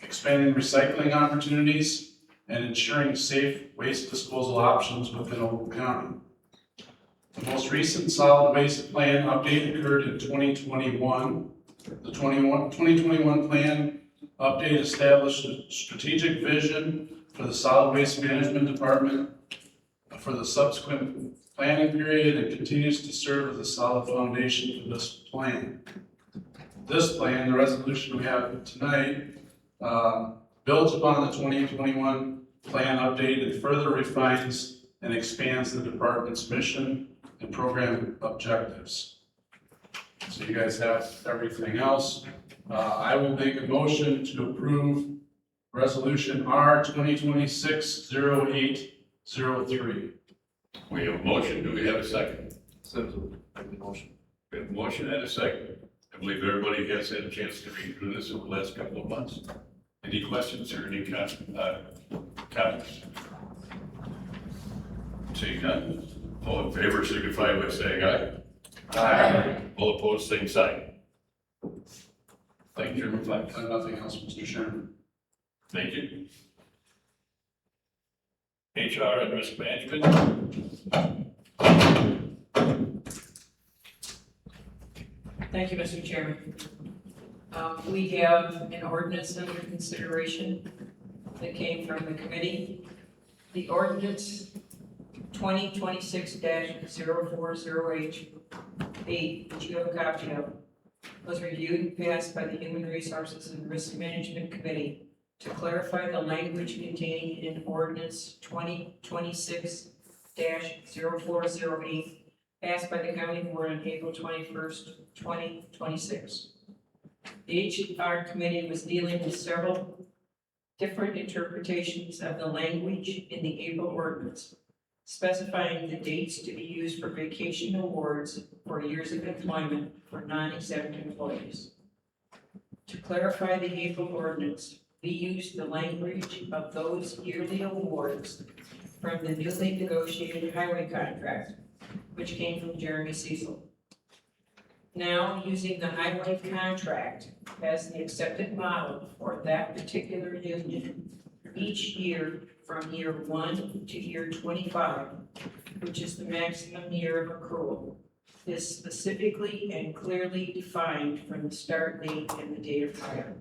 expanding recycling opportunities, and ensuring safe waste disposal options within Ogle County. The most recent solid waste plan update occurred in 2021. The 2021 plan update established a strategic vision for the solid waste management department for the subsequent planning period and continues to serve as a solid foundation for this plan. This plan, the resolution we have tonight, builds upon the 2021 plan update and further refines and expands the department's mission and program objectives. So you guys have everything else. I will make a motion to approve Resolution R 2026-0803. We have a motion. Do we have a second? Motion. We have a motion and a second. I believe everybody has had a chance to read through this over the last couple of months. Any questions or any comments? Seeing none. All in favor signify by saying aye. Aye. All opposed, same sign. Thank you, Chairman Flack. Nothing else, Mr. Chairman. Thank you. HR and risk management. Thank you, Mr. Chairman. We have an ordinance under consideration that came from the committee. The ordinance 2026-0408, which you have a copy of, was reviewed and passed by the Human Resources and Risk Management Committee to clarify the language contained in ordinance 2026-0408, passed by the county board on April 21st, 2026. The HR committee was dealing with several different interpretations of the language in the April ordinance, specifying the dates to be used for vacation awards for years of employment for non-exempt employees. To clarify the April ordinance, we used the language of those yearly awards from the newly negotiated highway contract, which came from Jeremy Cecil. Now, using the highway contract as the accepted model for that particular union, each year from year 1 to year 25, which is the maximum year of accrual, is specifically and clearly defined from the start date and the date of hire.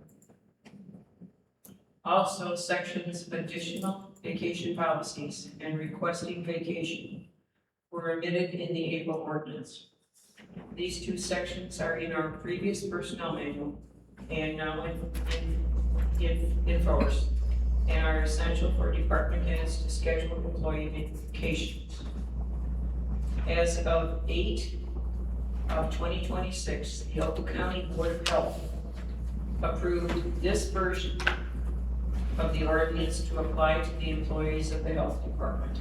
Also, sections additional vacation policies and requesting vacation were omitted in the April ordinance. These two sections are in our previous personnel manual and now in force, and are essential for department heads to schedule employee vacations. As of 8 of 2026, the Oakland County Board of Health approved this version of the ordinance to apply to the employees of the health department.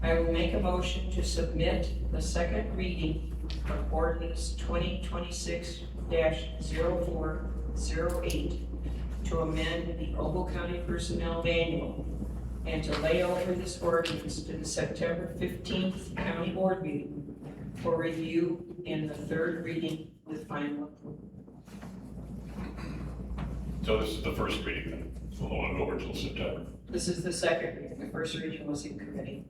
I will make a motion to submit the second reading of ordinance 2026-0408 to amend the Ogle County Personnel Manual and to lay over this ordinance to the September 15th County Board meeting for review in the third reading with final approval. So this is the first reading then, we'll hold it over till September. This is the second reading. The first reading was in committee.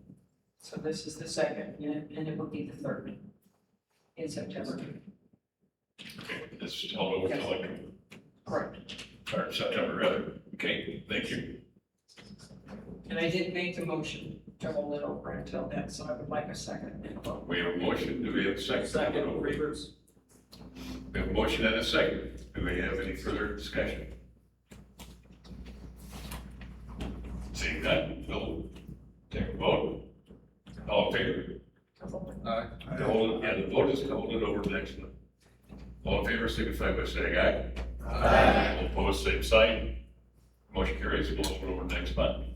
So this is the second, and it will be the third in September. Okay, this is held over till like, Correct. or September rather. Okay, thank you. And I did make the motion to hold it over until then, so I would like a second. We have a motion, do we have a second? Second, Reavers. We have a motion and a second. Do we have any further discussion? Seeing none, we'll take a vote. All in favor? Aye. The vote is to hold it over to next month. All in favor, signify by saying aye. Aye. All opposed, same sign. Motion carries, we'll hold it over next month.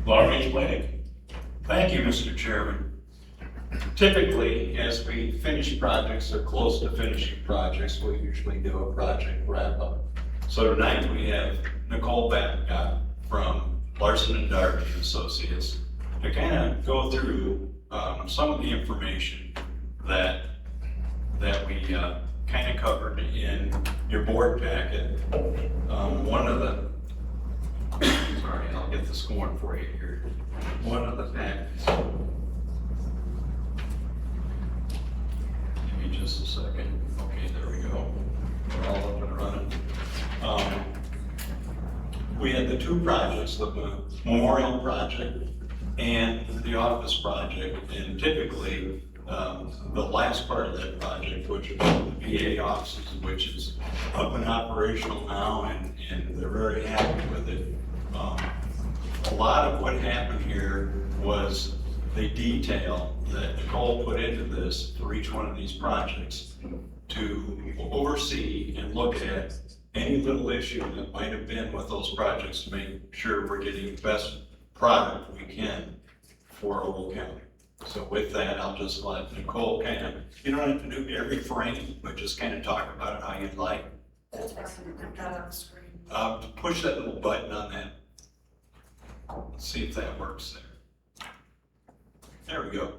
Long Range Planning. Thank you, Mr. Chairman. Typically, as we finish projects or close to finishing projects, we usually do a project wrap-up. So tonight we have Nicole Babcock from Larson & Darby Associates to kind of go through some of the information that we kind of covered in your board packet. One of the, sorry, I'll get this going for you here. One of the packets. Give me just a second. Okay, there we go. We're all up and running. We had the two projects, the memorial project and the office project, and typically the last part of that project, which is the VA offices, which is up and operational now, and they're very happy with it. A lot of what happened here was the detail that Nicole put into this for each one of these projects to oversee and look at any little issue that might have been with those projects to make sure we're getting the best product we can for Ogle County. So with that, I'll just let Nicole kind of, you don't have to do every frame, but just kind of talk about it how you'd like. That's awesome, I'm not on the screen. Push that little button on that. Let's see if that works there. There we go.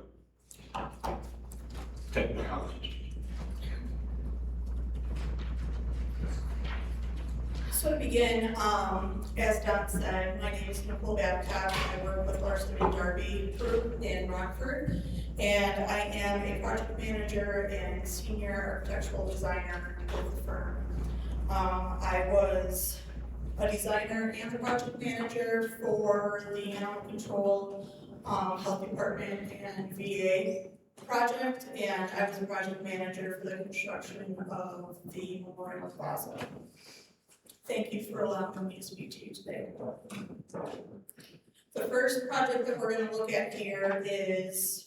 Technology. So to begin, as Don said, my name is Nicole Babcock. I work with Larson & Darby Group in Rockford, and I am a project manager and senior architectural designer with the firm. I was a designer and a project manager for the animal control, health department and VA project, and I was a project manager for the construction of the Memorial Plaza. Thank you for allowing me to speak to you today. The first project that we're going to look at here is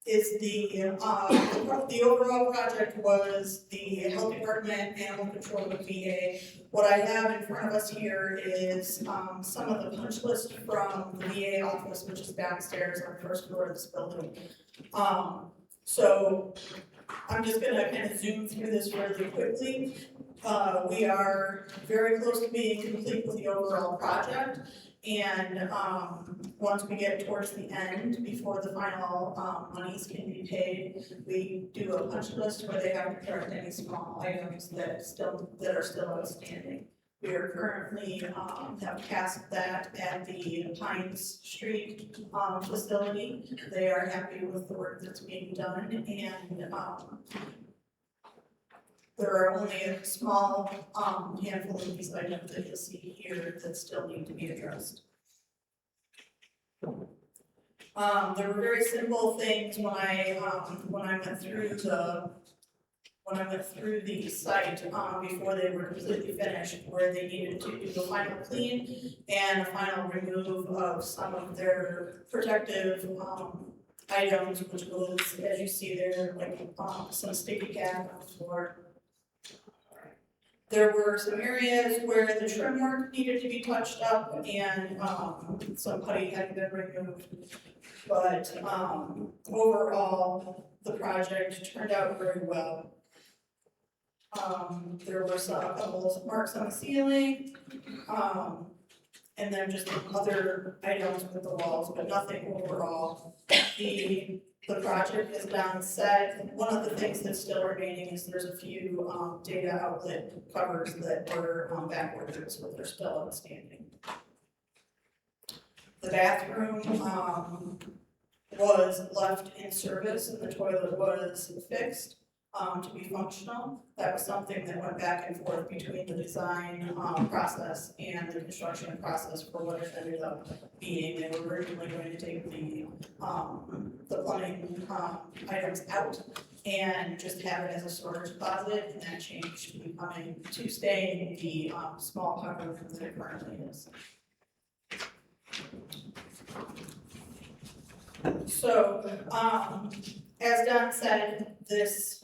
the overall project was the health department, animal control, and VA. What I have in front of us here is some of the punch list from the VA office, which is downstairs on the first floor of this building. So I'm just gonna kind of zoom through this really quickly. We are very close to being complete with the overall project. And, once we get towards the end, before the final, monies can be paid, we do a punch list where they have to correct any small items that are still outstanding. We are currently, have cast that at the Pines Street, facility. They are happy with the work that's being done, and, there are only a small, handful of these items that you'll see here that still need to be addressed. There were very simple things when I went through the site, before they were completely finished, where they needed to do the final clean and a final remove of some of their protective, items, which was, as you see there, like, some sticky cap on the floor. There were some areas where the trim work needed to be touched up and, some putty had been removed. But, overall, the project turned out very well. There were a couple of marks on the ceiling, and then just other items with the walls, but nothing overall. The project is done set. One of the things that's still remaining is there's a few, data outlet covers that were, backwards, but they're still outstanding. The bathroom, was left in service and the toilet was fixed, to be functional. That was something that went back and forth between the design, process and the construction process for what it ended up being. They were originally going to take the plumbing, items out and just have it as a storage closet, and that changed to becoming, to stay in the, small cover room that it currently is. So, as Don said, this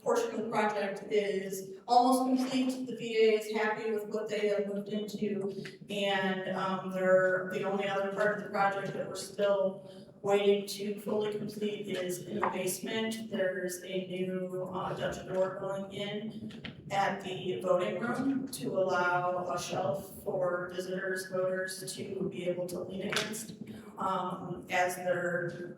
portion of the project is almost complete. The VA is happy with what they have moved into, and the only other part of the project that we're still waiting to fully complete is in the basement. There's a new Dutch door going in at the voting room to allow a shelf for visitors, voters to be able to lean against as they're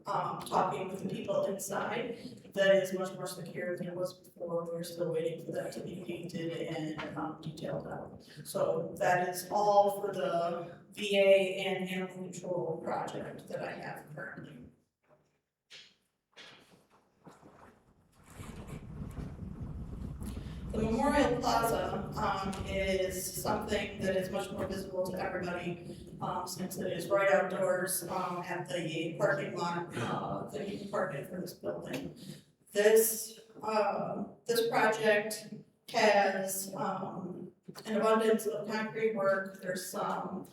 talking with the people inside. That is much more secure than it was before. We're still waiting for that to be painted and detailed out. So that is all for the VA and animal control project that I have currently. The Memorial Plaza is something that is much more visible to everybody, since it is right outdoors at the parking lot that you can park in for this building. This project has an abundance of concrete work. There's some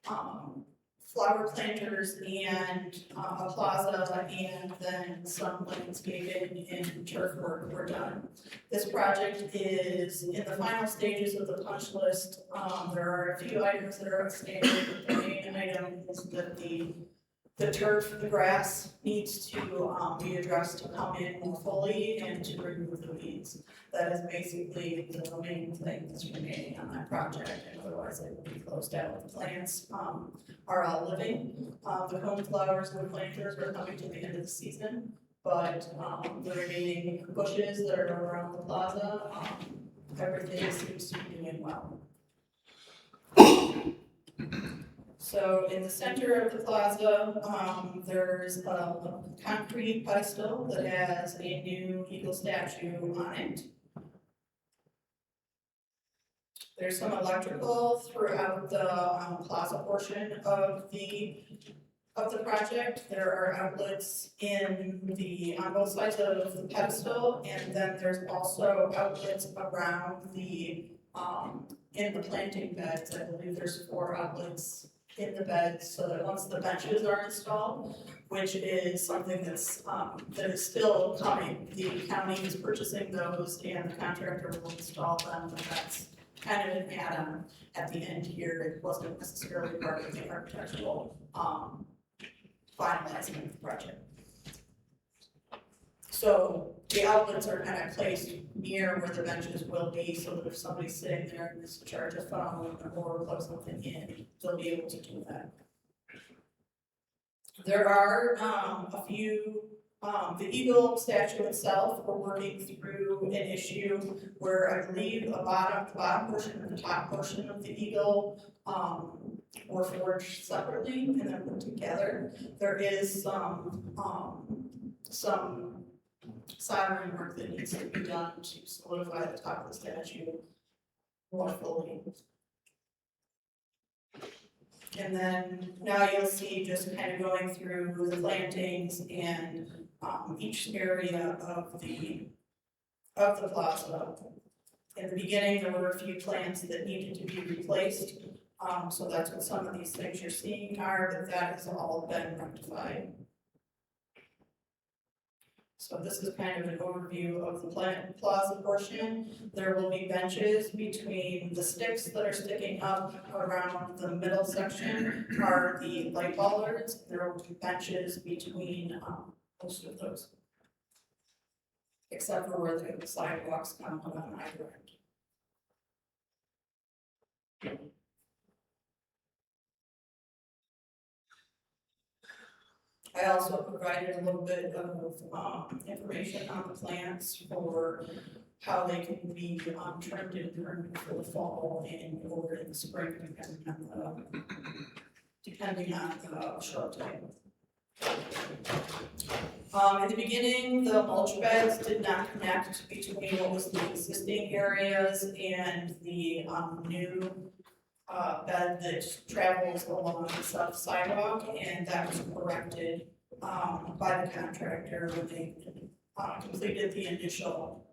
flower planters and a plaza, and then some landscaping and turf work were done. This project is in the final stages of the punch list. There are a few items that are outstanding, but the main item is that the turf, the grass needs to be addressed to come in more fully and to remove the weeds. That is basically the main thing that's remaining on that project, and otherwise it will be closed out. The plants are all living. The cone flowers and the planters are coming to the end of the season, but the remaining bushes that are around the plaza, everything seems to be doing well. So in the center of the plaza, there's a concrete pedestal that has a new eagle statue on it. There's some electrical throughout the plaza portion of the project. There are outlets on both sides of the pedestal, and then there's also outlets around in the planting beds. I believe there's 4 outlets in the beds, so that once the benches are installed, which is something that is still coming, the county is purchasing those and the contractor will install them, but that's kind of an add-on at the end here. It wasn't necessarily part of the architectural finalizing of the project. So the outlets are kind of placed near where the benches will be, so that if somebody's sitting there and is charge a phone or plug something in, they'll be able to do that. There are, a few, the Eagle statue itself, we're working through an issue where I believe the bottom portion and the top portion of the Eagle, were forged separately and then put together. There is some soldering work that needs to be done to solidify the top of the statue more fully. And then now you'll see just kind of going through the plantings and each area of the plaza. In the beginning, there were a few plants that needed to be replaced. So that's what some of these things you're seeing are, but that has all been rectified. So this is kind of an overview of the plaza portion. There will be benches between the sticks that are sticking up around the middle section are the light bollards. There will be benches between most of those. Except for where the sidewalks come on either end. I also provided a little bit of information on the plants for how they can be trimmed and pruned for the fall and or in the spring, depending on the shrub type. In the beginning, the mulch beds did not connect between what was the existing areas and the new bed that travels along the south sidewalk, and that was corrected by the contractor when they completed the initial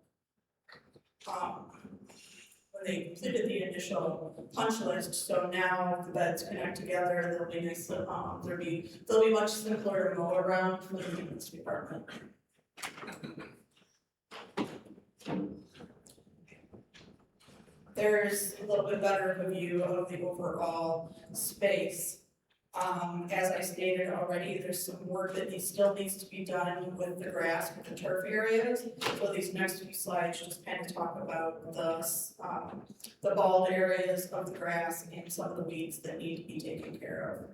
punch list. So now the beds connect together, they'll be nice, they'll be much simpler to mow around for the maintenance department. There's a little bit better of a view of the overall space. As I stated already, there's some work that still needs to be done with the grass, with the turf areas. So these next few slides just kind of talk about the bald areas of the grass and some of the weeds that need to be taken care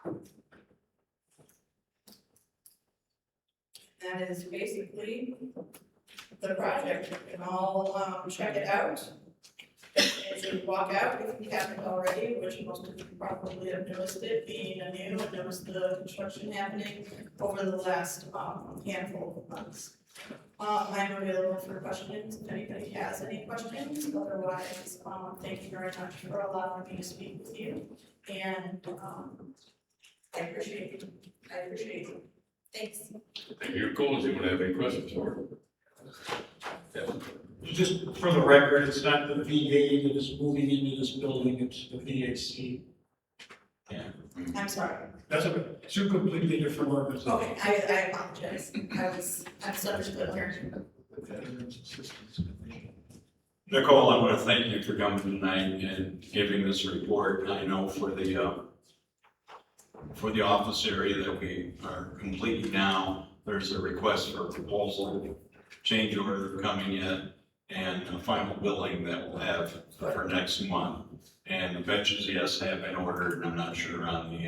of. That is basically the project. You can all check it out. As you walk out, if you haven't already, which most of you probably have noticed it being new and noticed the construction happening over the last handful of months. I'm available for questions if anybody has any questions. Otherwise, thank you very much for allowing me to speak with you. And I appreciate it. Thanks. Thank you, Cole. Does anyone have any questions for her? Yes. Just for the record, it's not the VA that is moving into this building, it's the VAC. Yeah. I'm sorry. That's okay, two completely different organizations. Okay, I apologize. I misunderstood here. Nicole, I want to thank you for coming tonight and giving this report. I know for the office area that we are completing now, there's a request for proposal, change order coming in, and a final billing that we'll have for next month. And the benches, yes, have been ordered, and I'm not sure on the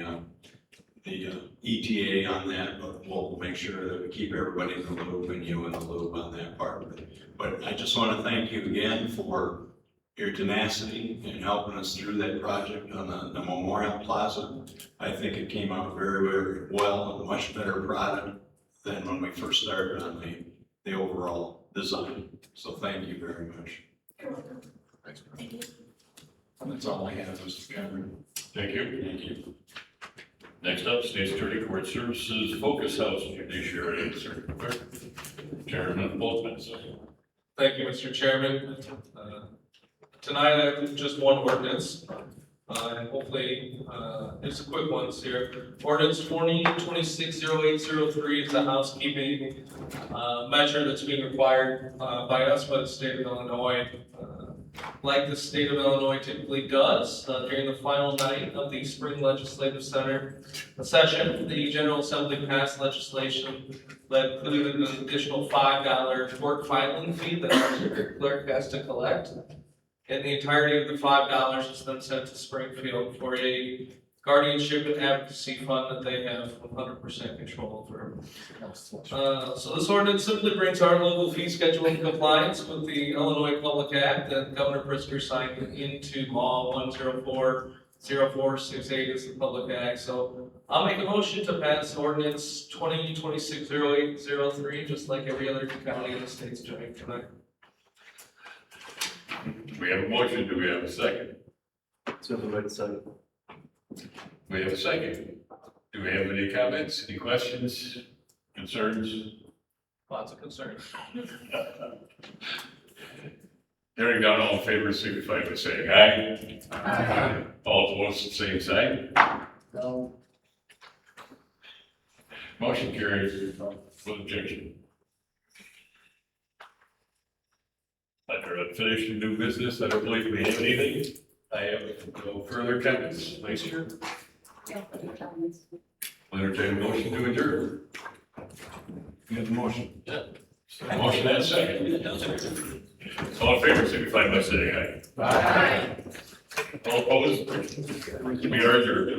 ETA on that, but we'll make sure that we keep everybody in the loop and you in the loop on that part of it. But I just want to thank you again for your tenacity in helping us through that project on the Memorial Plaza. I think it came out very, very well, and a much better product than when we first started on the overall design. So thank you very much. Thanks. Thank you. That's all I have, Mr. Chairman. Thank you. Thank you. Next up, State's Attorney Court Services Focus House Judiciary Circuit Clerk, Chairman Boltzmann. Thank you, Mr. Chairman. Tonight I have just one ordinance, and hopefully, it's a quick ones here. Ordinance 2026-0803 is a housekeeping measure that's being required by us, by the state of Illinois, like the state of Illinois typically does, during the final night of the spring legislative session, the General Assembly passed legislation that included an additional $5 court filing fee that our clerk has to collect. And the entirety of the $5 is then sent to Springfield for a guardianship and advocacy fund that they have 100% control over. So this ordinance simply brings our local fee schedule in compliance with the Illinois Public Act that Governor Pritzker signed into law 1040468 is the public act. So I'll make a motion to pass ordinance 2026-0803, just like every other county in the state's doing tonight. We have a motion, do we have a second? Silverman, second. We have a second. Do we have any comments, any questions, concerns? Lots of concerns. Hearing none, all in favor, signify by saying aye. Aye. All opposed, same sign. No. Motion carries with objection. Under unfinished new business, I don't believe we have anything. I have no further comments. Vice Chair, I'll entertain a motion to adjourn. You have the motion? Yeah. Motion and second. All in favor, signify by saying aye. Aye. All opposed? We are adjourned.